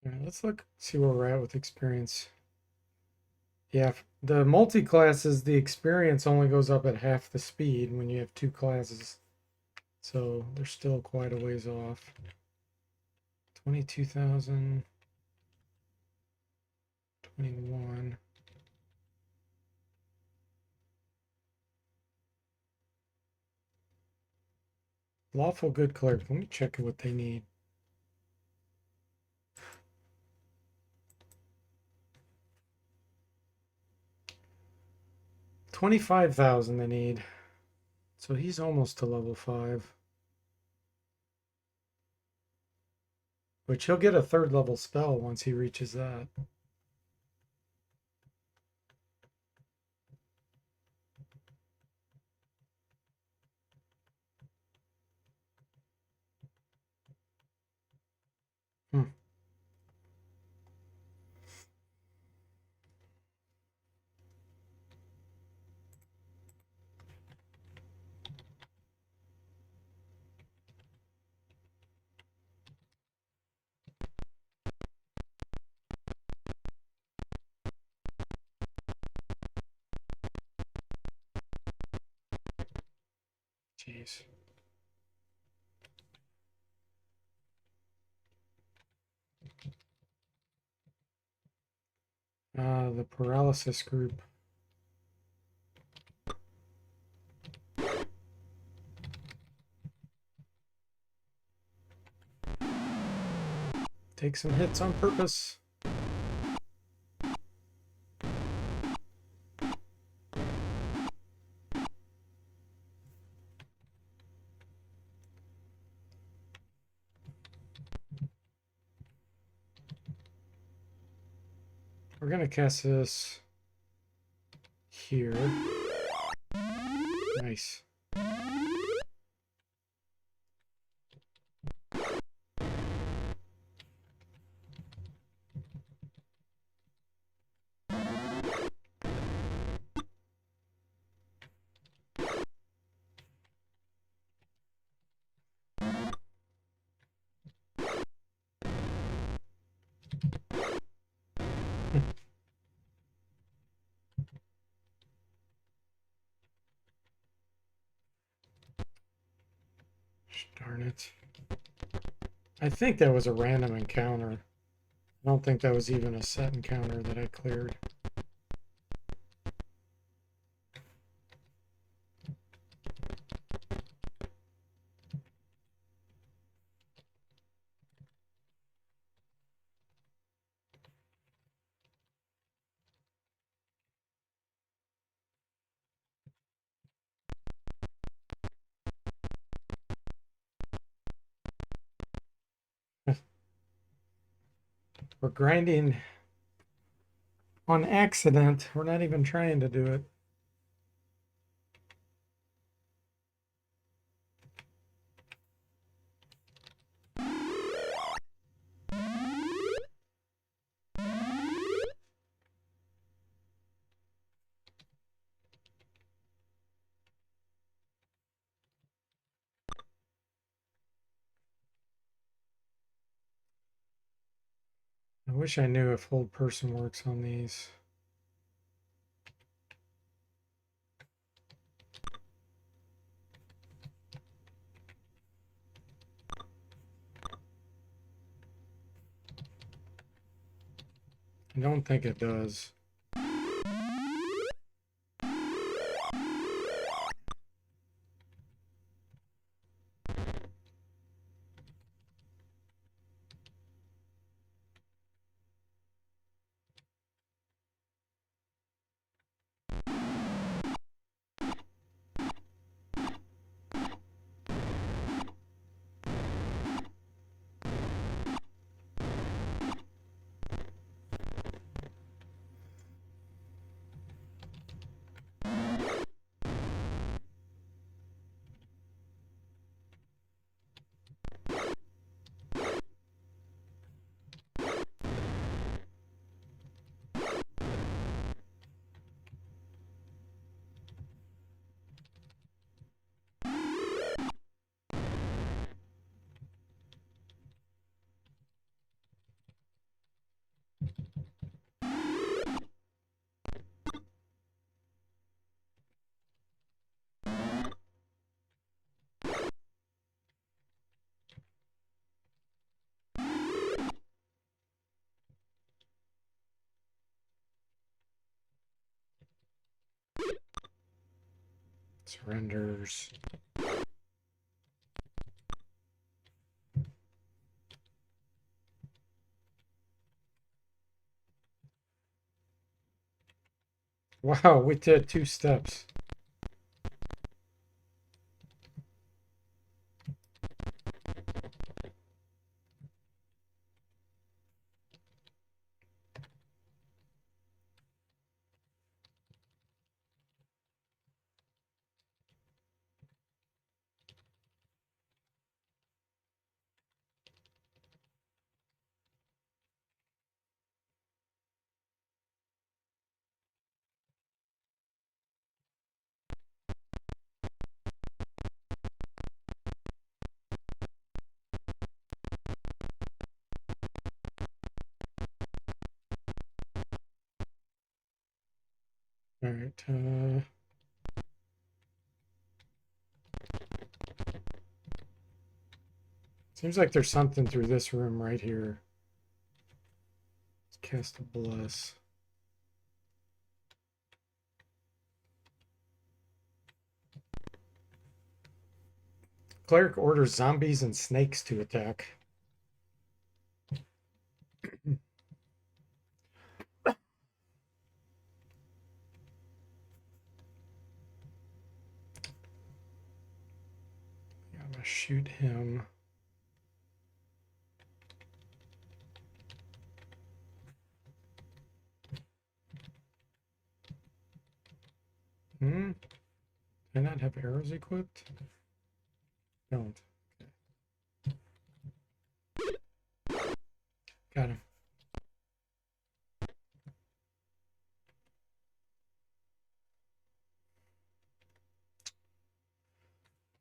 All right, let's look, see where we're at with experience. Yeah, the multi-classes, the experience only goes up at half the speed when you have two classes. So they're still quite a ways off. 22,000, 21. Lawful good clerk. Let me check what they need. 25,000 they need. So he's almost to level 5. Which he'll get a 3rd level spell once he reaches that. Hmm. Jeez. The paralysis group. Take some hits on purpose. We're gonna cast this here. Nice. Darn it. I think that was a random encounter. I don't think that was even a set encounter that I cleared. We're grinding on accident. We're not even trying to do it. I wish I knew if hold person works on these. I don't think it does. Surrenders. Wow, we did 2 steps. All right. Seems like there's something through this room right here. Let's cast a bless. Cleric orders zombies and snakes to attack. I'm gonna shoot him. Hmm. Do I not have arrows equipped? Don't. Okay. Got him.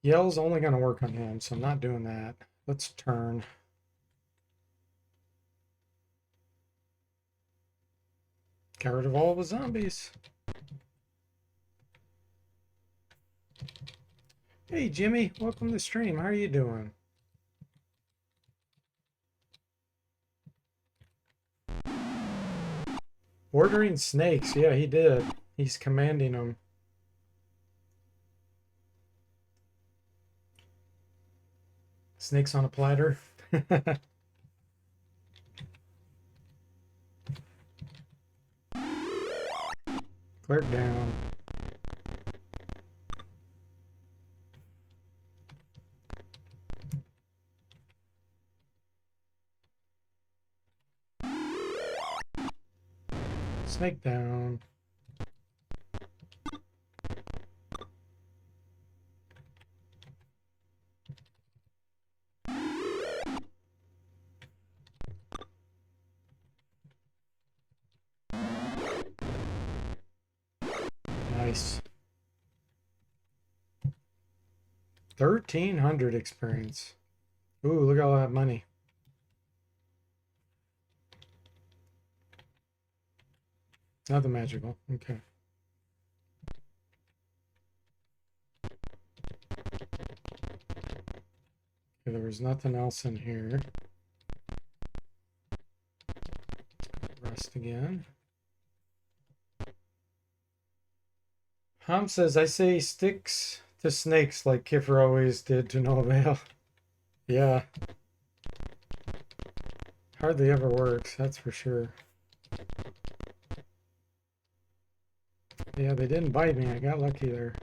Yell's only going to work on him, so I'm not doing that. Let's turn. Got rid of all the zombies. Hey, Jimmy. Welcome to the stream. How are you doing? Ordering snakes. Yeah, he did. He's commanding them. Snakes on a platter. Clerk down. Snake down. Nice. 1,300 experience. Ooh, look at all that money. Nothing magical. Okay. There was nothing else in here. Rest again. Ham says, I say sticks to snakes like Kiffer always did to no avail. Yeah. Hardly ever works, that's for sure. Yeah, they didn't bite me. I got lucky there.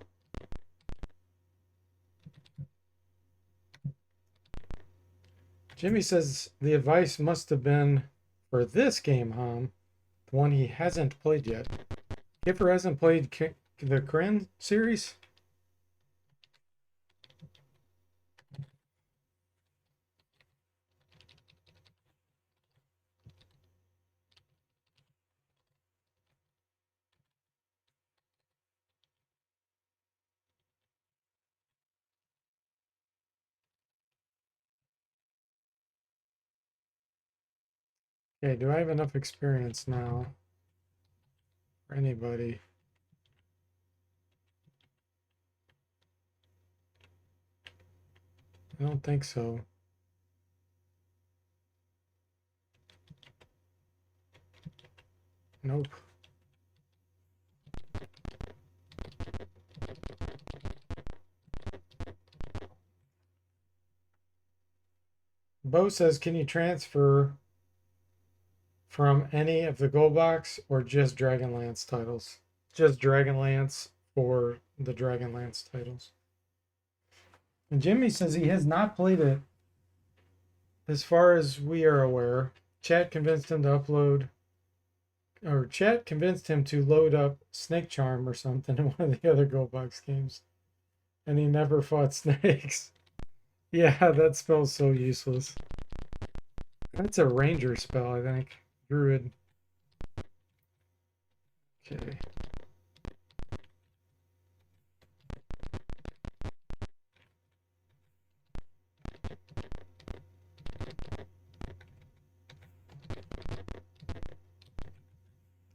Jimmy says the advice must have been for this game, Ham, the one he hasn't played yet. Kiffer hasn't played the Krynn series? Okay, do I have enough experience now for anybody? I don't think so. Nope. Bo says, can you transfer from any of the gold box or just Dragonlance titles? Just Dragonlance for the Dragonlance titles. And Jimmy says he has not played it as far as we are aware. Chat convinced him to upload, or Chat convinced him to load up Snake Charm or something in one of the other gold box games. And he never fought snakes. Yeah, that spell's so useless. That's a ranger spell, I think. Druid. Okay.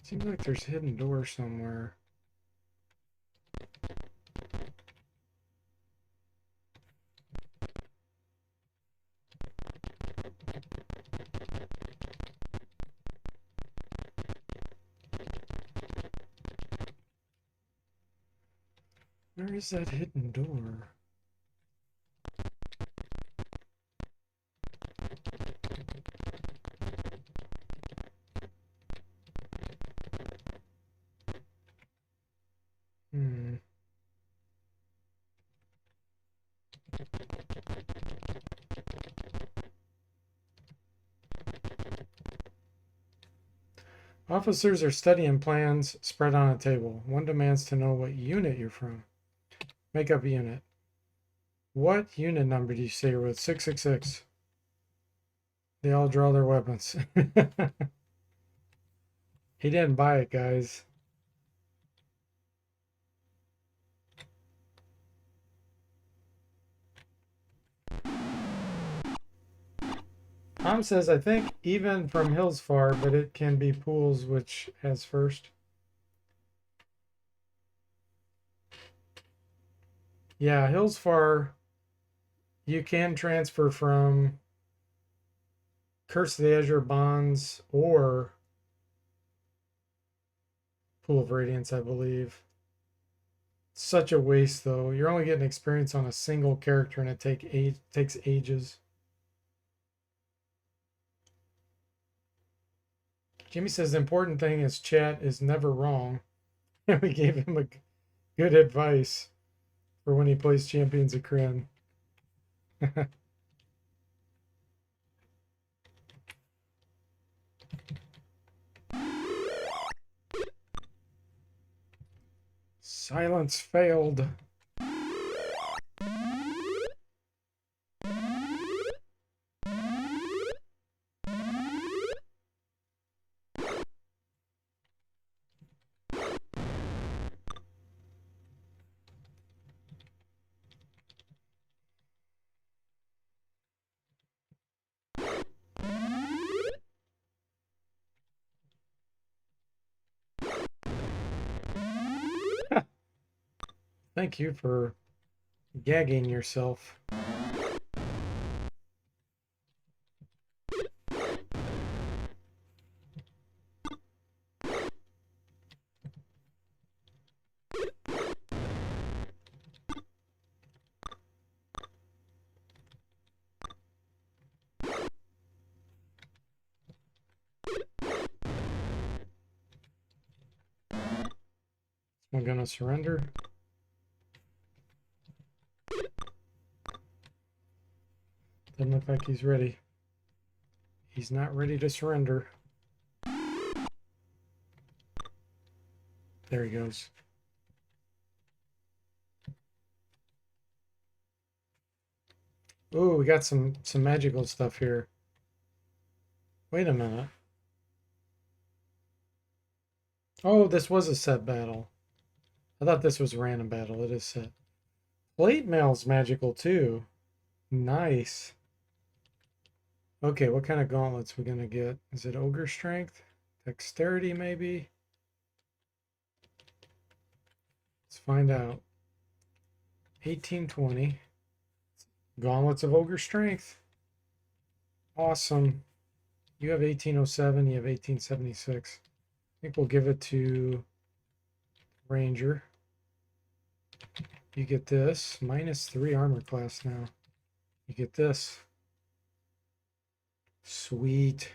Seems like there's a hidden door somewhere. Where is that hidden door? Hmm. Officers are studying plans spread on a table. One demands to know what unit you're from. Make up a unit. What unit number do you say you're with? 666. They all draw their weapons. He didn't buy it, guys. Tom says, I think even from Hills Far, but it can be pools which has first. Yeah, Hills Far, you can transfer from Curse of the Azure Bonds or Pool of Radiance, I believe. Such a waste, though. You're only getting experience on a single character, and it takes ages. Jimmy says the important thing is chat is never wrong. And we gave him a good advice for when he plays Champions of Krynn. Silence failed. Thank you for gagging yourself. I'm gonna surrender. Doesn't look like he's ready. He's not ready to surrender. There he goes. Ooh, we got some magical stuff here. Wait a minute. Oh, this was a set battle. I thought this was a random battle. It is set. Plate mail's magical too. Nice. Okay, what kind of gauntlets we gonna get? Is it ogre strength? Dexterity maybe? Let's find out. 1820. Gauntlets of ogre strength. Awesome. You have 1807, you have 1876. I think we'll give it to Ranger. You get this. -3 armor class now. You get this. Sweet.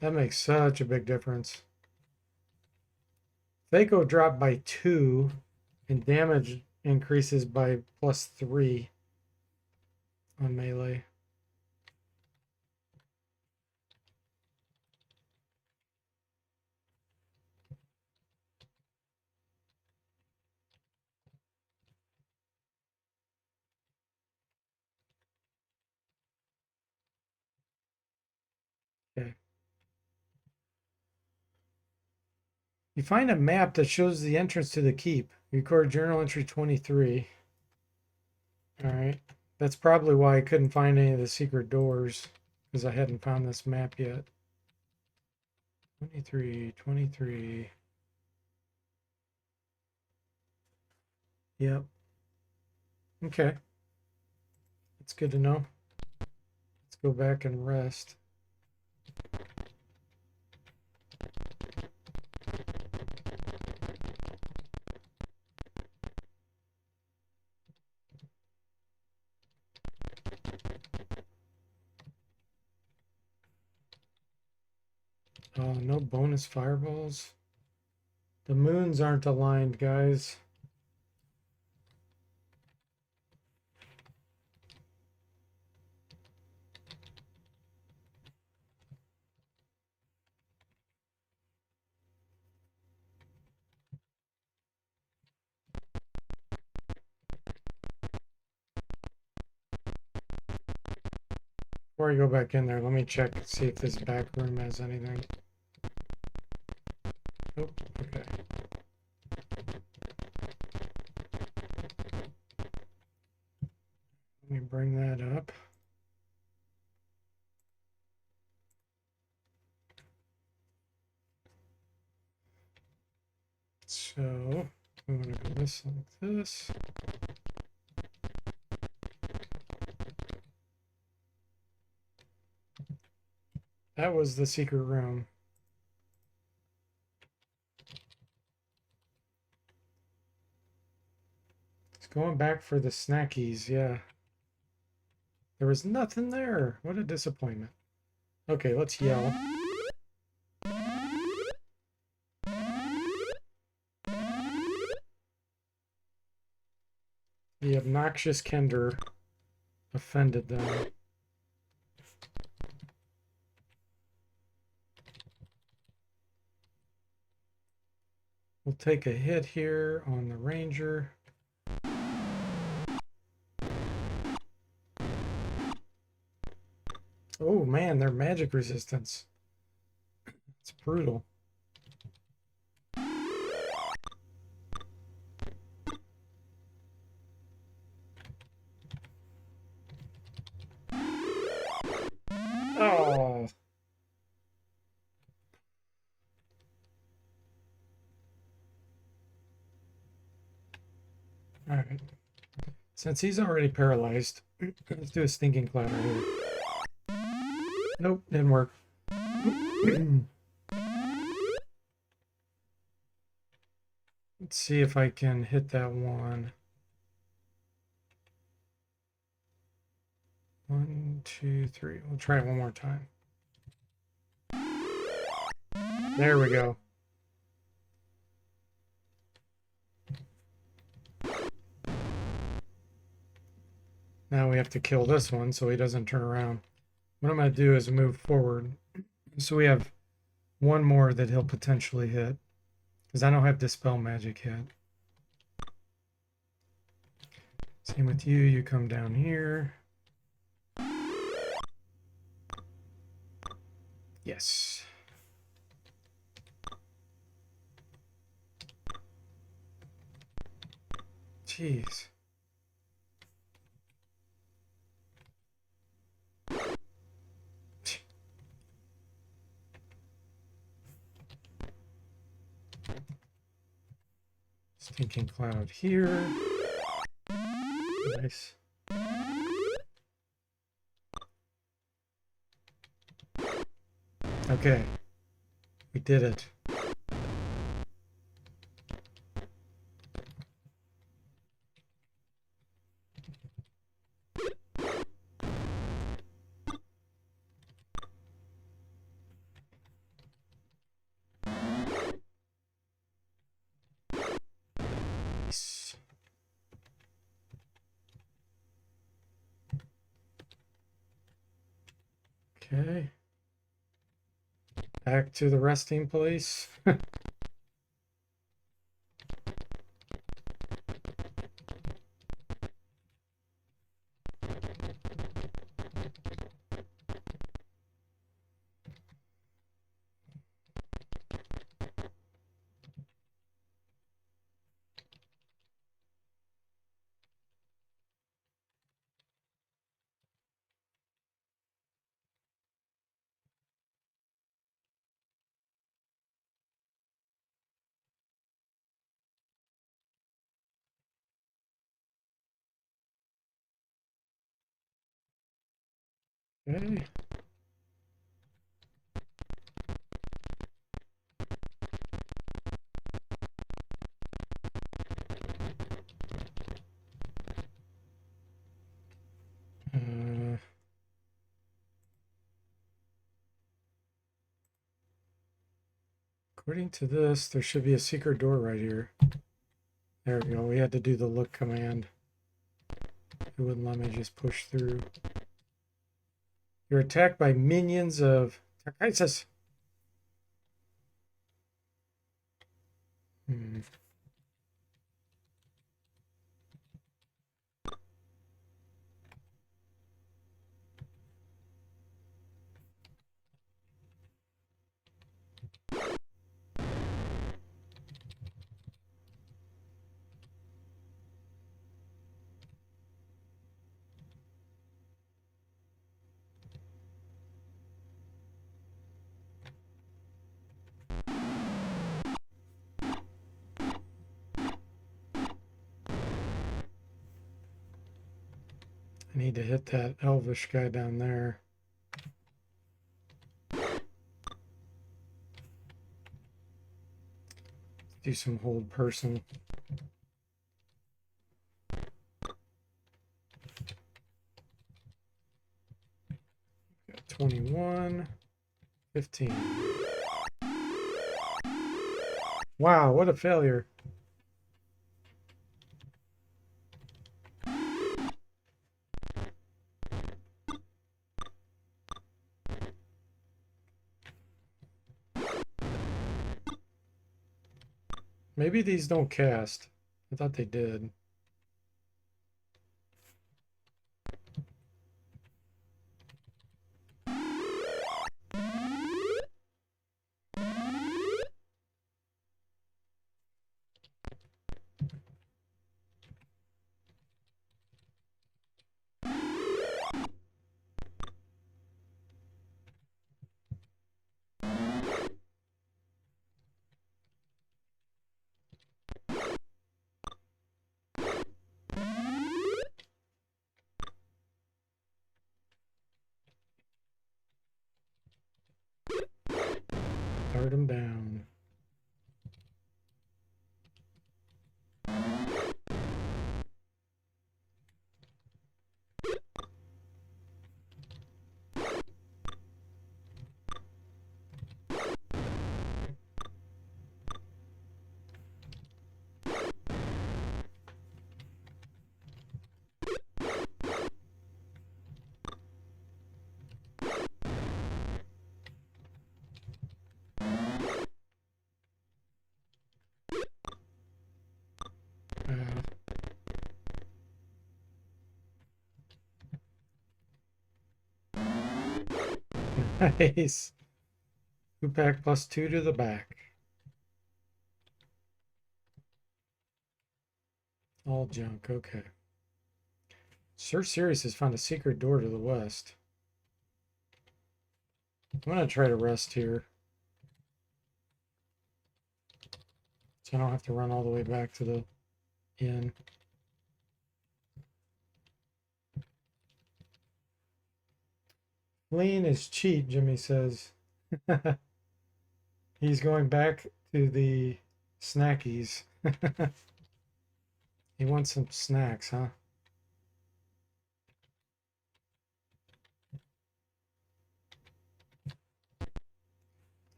That makes such a big difference. Phaco dropped by 2, and damage increases by +3 on melee. Okay. You find a map that shows the entrance to the keep. You record journal entry 23. All right. That's probably why I couldn't find any of the secret doors, because I hadn't found this map yet. 23. Yep. Okay. That's good to know. Let's go back and rest. Oh, no bonus fireballs. The moons aren't aligned, guys. Before I go back in there, let me check, see if this back room has anything. Nope, okay. Let me bring that up. So, we want to go this like this. That was the secret room. Going back for the snackies, yeah. There was nothing there. What a disappointment. Okay, let's yell. The obnoxious Kender offended them. We'll take a hit here on the Ranger. Oh man, their magic resistance. It's brutal. Oh. All right. Since he's already paralyzed, let's do a stinking clatter here. Nope, didn't work. Let's see if I can hit that one. 1, 2, 3. We'll try it one more time. There we go. Now we have to kill this one so he doesn't turn around. What I'm going to do is move forward. So we have one more that he'll potentially hit. Because I don't have Dispel Magic yet. Same with you. You come down here. Yes. Jeez. Stinking cloud here. Nice. Okay. We did it. Nice. Okay. Back to the resting place. Okay. According to this, there should be a secret door right here. There we go. We had to do the look command. It wouldn't let me just push through. You're attacked by minions of Takaisis. I need to hit that elvish guy down there. Do some hold person. 21, 15. Wow, what a failure. Maybe these don't cast. I thought they did. Start them down. Nice. 2-pack plus 2 to the back. All junk, okay. Sir Sirius has found a secret door to the west. I'm going to try to rest here, so I don't have to run all the way back to the inn. Lean is cheat, Jimmy says. He's going back to the snackies. He wants some snacks, huh?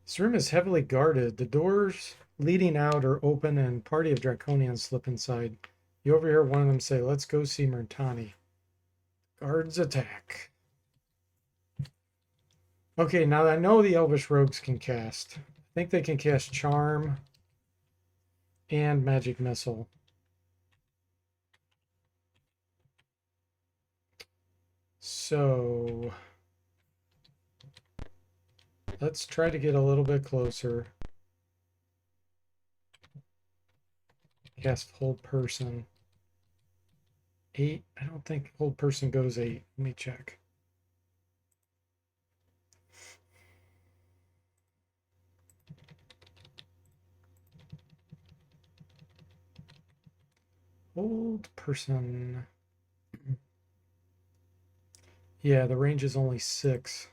This room is heavily guarded. The doors leading out are open and party of Draconians slip inside. You overhear one of them say, "Let's go see Mertani." Guards attack. Okay, now I know the Elvish Rogues can cast. I think they can cast Charm and Magic Missile. So let's try to get a little bit closer. Cast Hold Person. 8. I don't think Hold Person goes 8. Let me check. Hold Person. Yeah, the range is only 6.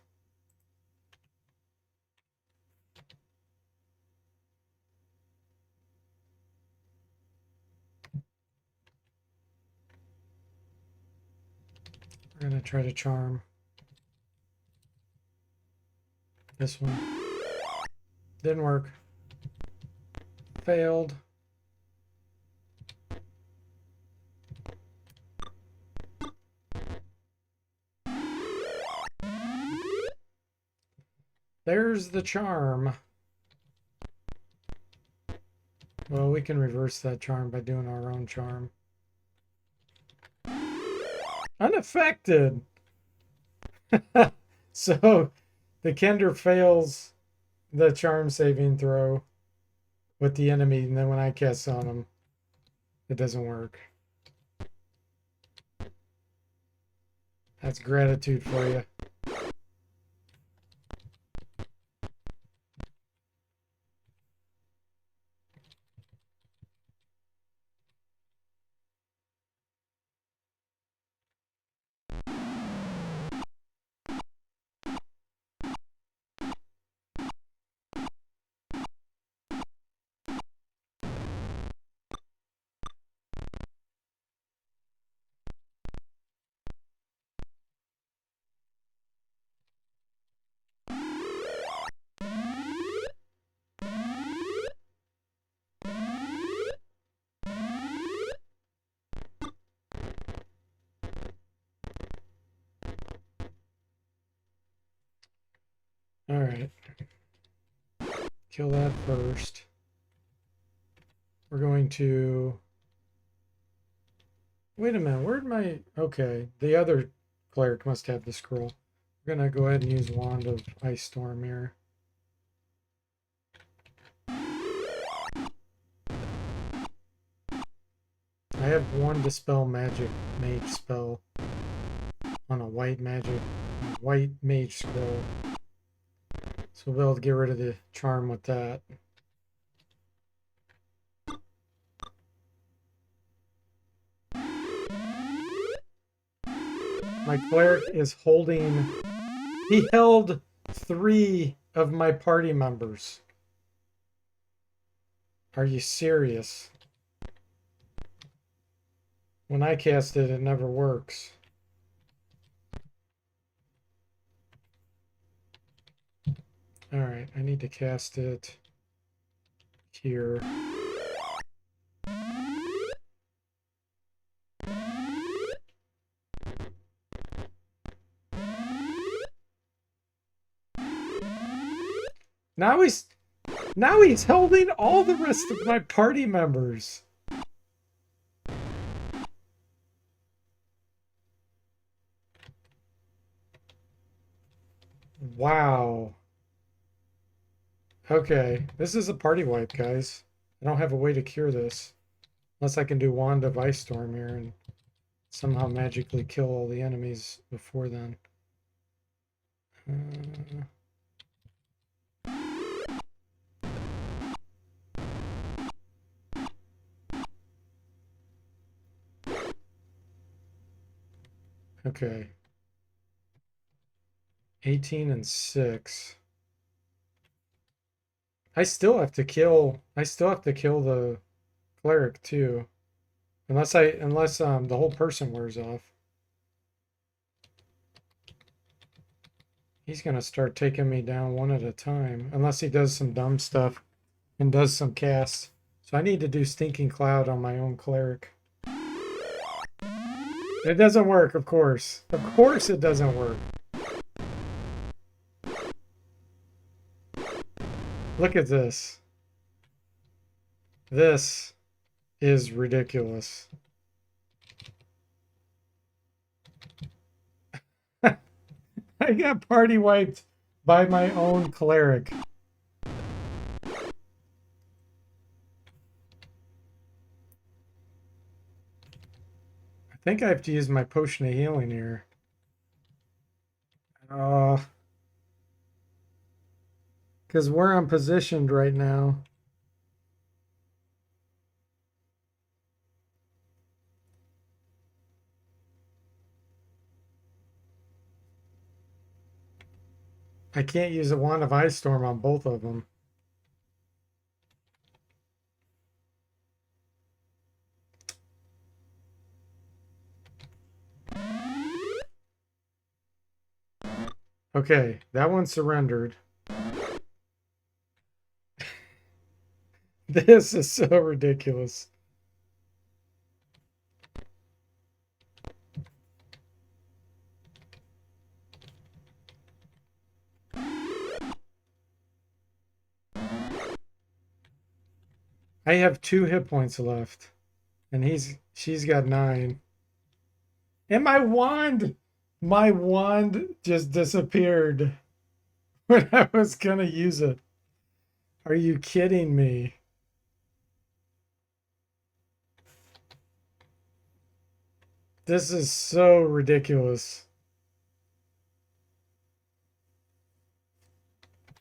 We're going to try to charm this one. Didn't work. Failed. There's the charm. Well, we can reverse that charm by doing our own charm. Unaffected. So the Kender fails the charm saving throw with the enemy, and then when I cast on him, it doesn't work. That's gratitude for you. All right. Kill that first. We're going to... Wait a minute, where'd my... Okay, the other cleric must have the scroll. We're gonna go ahead and use Wand of Ice Storm here. I have one Dispel Magic Mage spell on a white mage scroll. So we'll be able to get rid of the charm with that. My cleric is holding... He held 3 of my party members. Are you serious? When I cast it, it never works. All right, I need to cast it here. Now he's holding all the rest of my party members. Wow. Okay, this is a party wipe, guys. I don't have a way to cure this. Unless I can do Wand of Ice Storm here and somehow magically kill all the enemies before then. Okay. 18 and 6. I still have to kill the cleric too. Unless the whole person wears off. He's gonna start taking me down one at a time. Unless he does some dumb stuff and does some casts. So I need to do Stinking Cloud on my own cleric. It doesn't work, of course. Of course it doesn't work. Look at this. This is ridiculous. I got party wiped by my own cleric. I think I have to use my potion of healing here. Because where I'm positioned right now. I can't use a Wand of Ice Storm on both of them. Okay, that one surrendered. This is so ridiculous. I have 2 hit points left, and she's got 9. And my wand just disappeared when I was gonna use it. Are you kidding me? This is so ridiculous.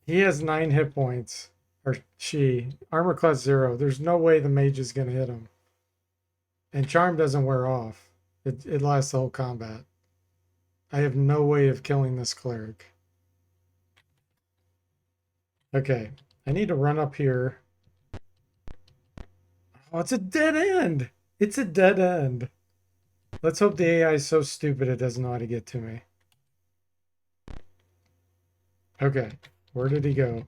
He has 9 hit points. Or she. Armor class 0. There's no way the mage is going to hit him. And charm doesn't wear off. It lasts the whole combat. I have no way of killing this cleric. Okay. I need to run up here. Oh, it's a dead end. It's a dead end. Let's hope the AI is so stupid it doesn't know how to get to me. Okay. Where did he go?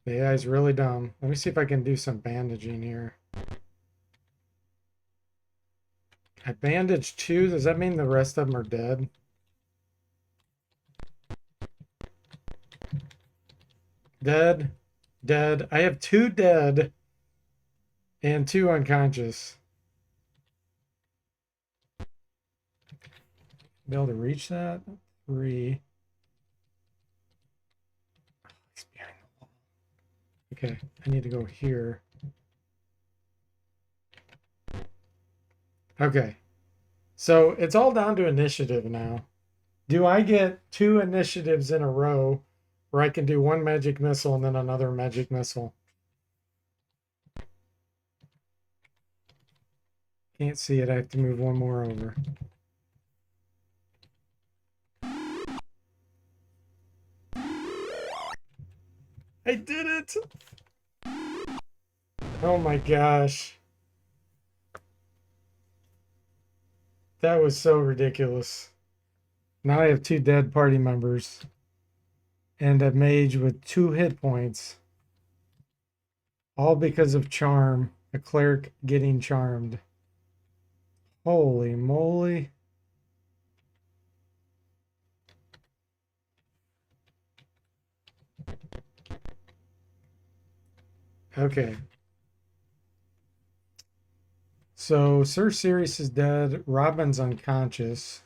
The AI is really dumb. Let me see if I can do some bandaging here. I bandaged 2. Does that mean the rest of them are dead? Dead. Dead. I have 2 dead and 2 unconscious. Be able to reach that? 3. It's behind the wall. Okay, I need to go here. Okay, so it's all down to initiative now. Do I get 2 initiatives in a row where I can do 1 magic missile and then another magic missile? Can't see it. I have to move 1 more over. I did it! Oh my gosh. That was so ridiculous. Now I have 2 dead party members and a mage with 2 hit points. All because of charm. A cleric getting charmed. Holy moly. Okay. So Sir Sirius is dead. Robin's unconscious.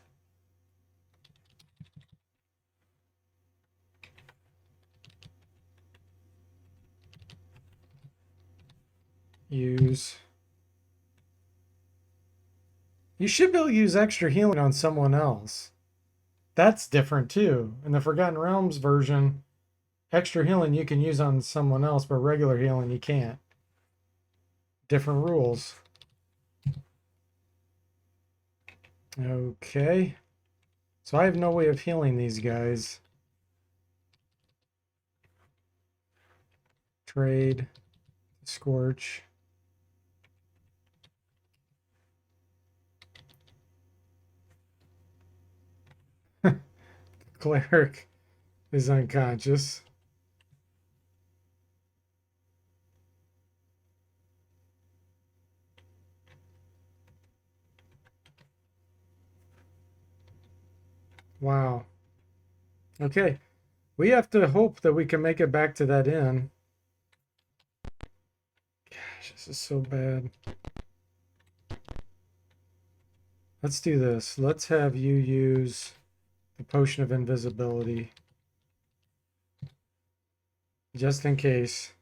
Use. You should be able to use extra healing on someone else. That's different too. In the Forgotten Realms version, extra healing you can use on someone else, but regular healing you can't. Different rules. Okay. So I have no way of healing these guys. Trade. Scorch. Cleric is unconscious. Wow. Okay. We have to hope that we can make it back to that inn. Gosh, this is so bad. Let's do this. Let's have you use the potion of invisibility. Just in case.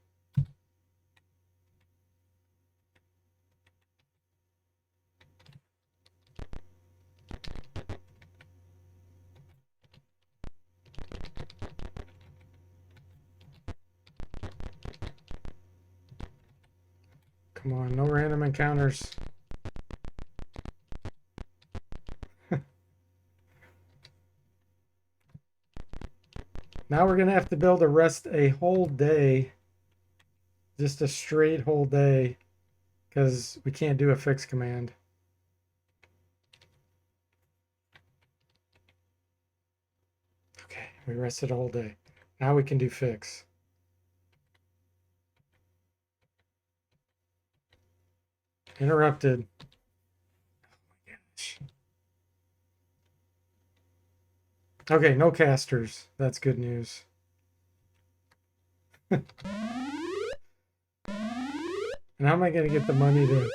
Come on, no random encounters. Now we're going to have to be able to rest a whole day. Just a straight whole day. Because we can't do a fix command. Okay, we rested a whole day. Now we can do fix. Interrupted. Oh my gosh. Okay, no casters. That's good news. And how am I going to get the money to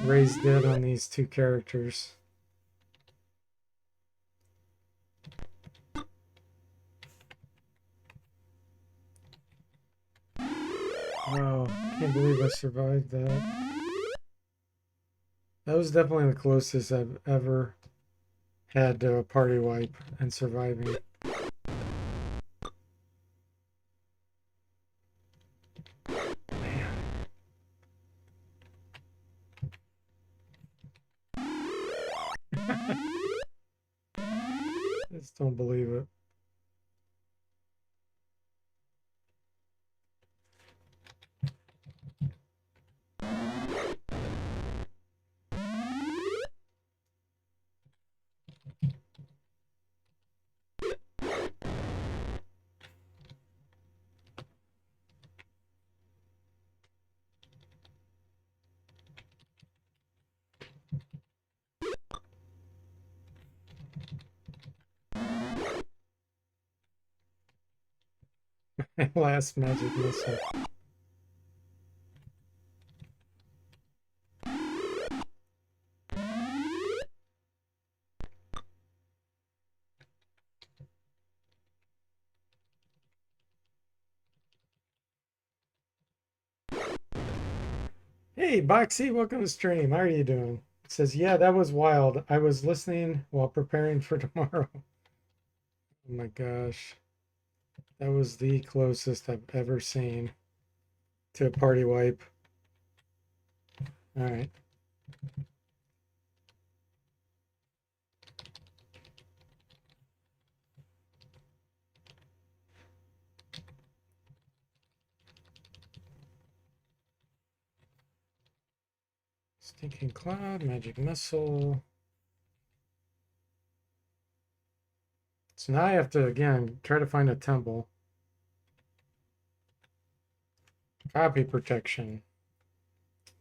raise dead on these 2 characters? Wow, can't believe I survived that. That was definitely the closest I've ever had to a party wipe and surviving. Man. I just don't believe it. My last magic missile. Hey, Boxy, welcome to stream. How are you doing? It says, yeah, that was wild. I was listening while preparing for tomorrow. Oh my gosh. That was the closest I've ever seen to a party wipe. All right. Stinking Cloud, Magic Missile. So now I have to, again, try to find a temple. Copy protection.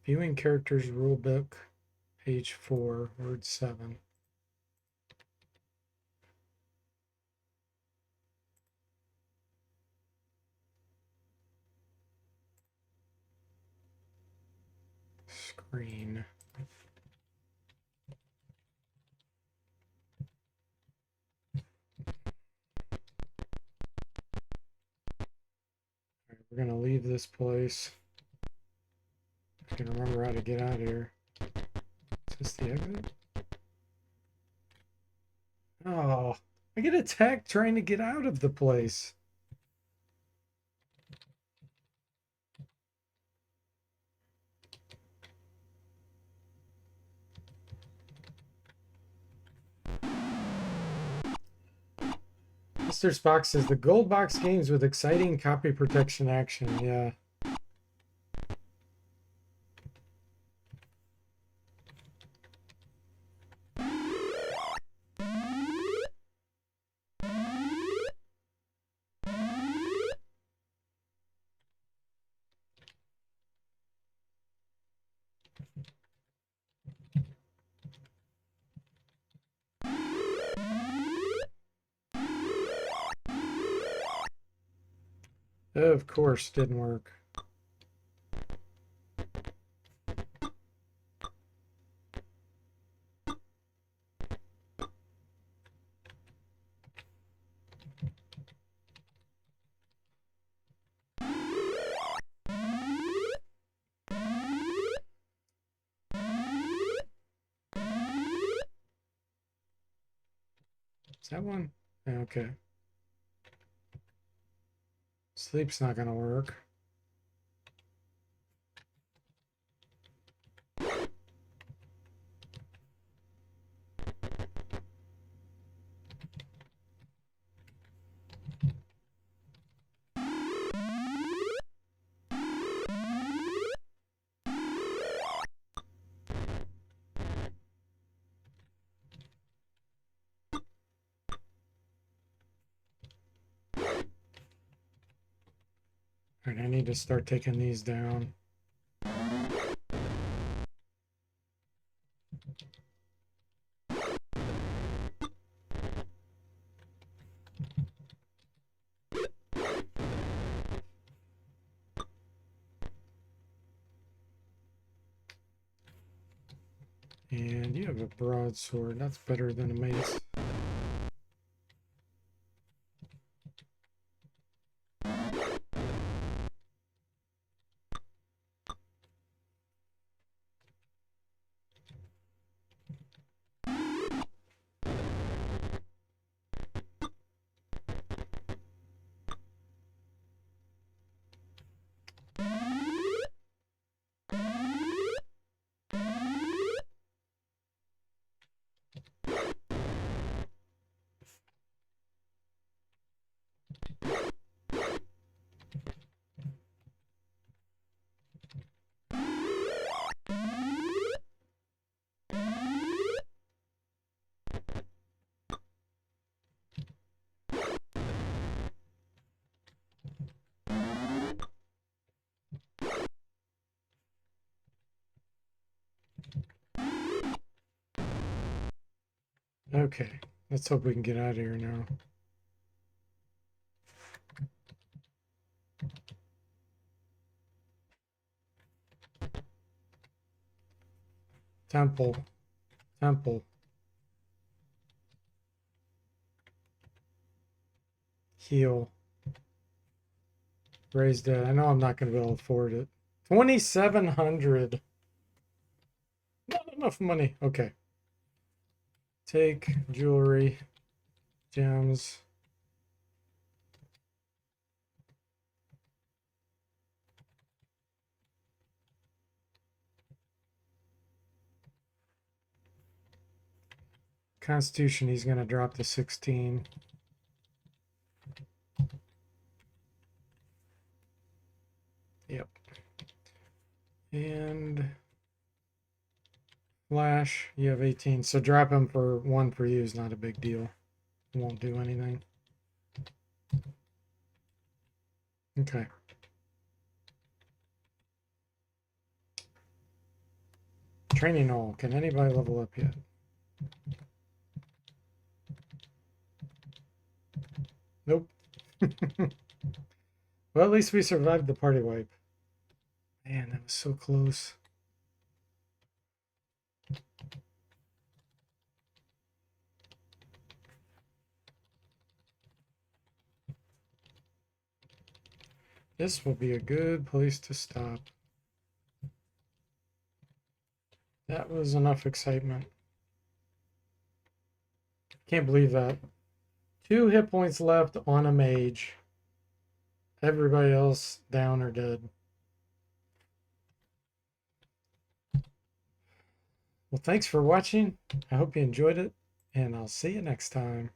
Viewing characters rulebook, page 4, word 7. Screen. All right, we're gonna leave this place. I can remember how to get out of here. Is this the exit? Oh, I get attacked trying to get out of the place. Mr. Spock says the gold box games with exciting copy protection action. Yeah. Of course, didn't work. Is that one? Okay. Sleep's not gonna work. All right, I need to start taking these down. And you have a broadsword. That's better than a mace. Okay, let's hope we can get out of here now. Temple. Temple. Heal. Raise debt. I know I'm not going to be able to afford it. 2,700. Not enough money. Okay. Take jewelry, gems. Constitution, he's going to drop to 16. Yep. And Flash, you have 18. So drop him for 1 for you is not a big deal. It won't do anything. Okay. Training all. Can anybody level up yet? Nope. Well, at least we survived the party wipe. Man, that was so close. This will be a good place to stop. That was enough excitement. Can't believe that. 2 hit points left on a mage. Everybody else down or dead. Well, thanks for watching. I hope you enjoyed it, and I'll see you next time.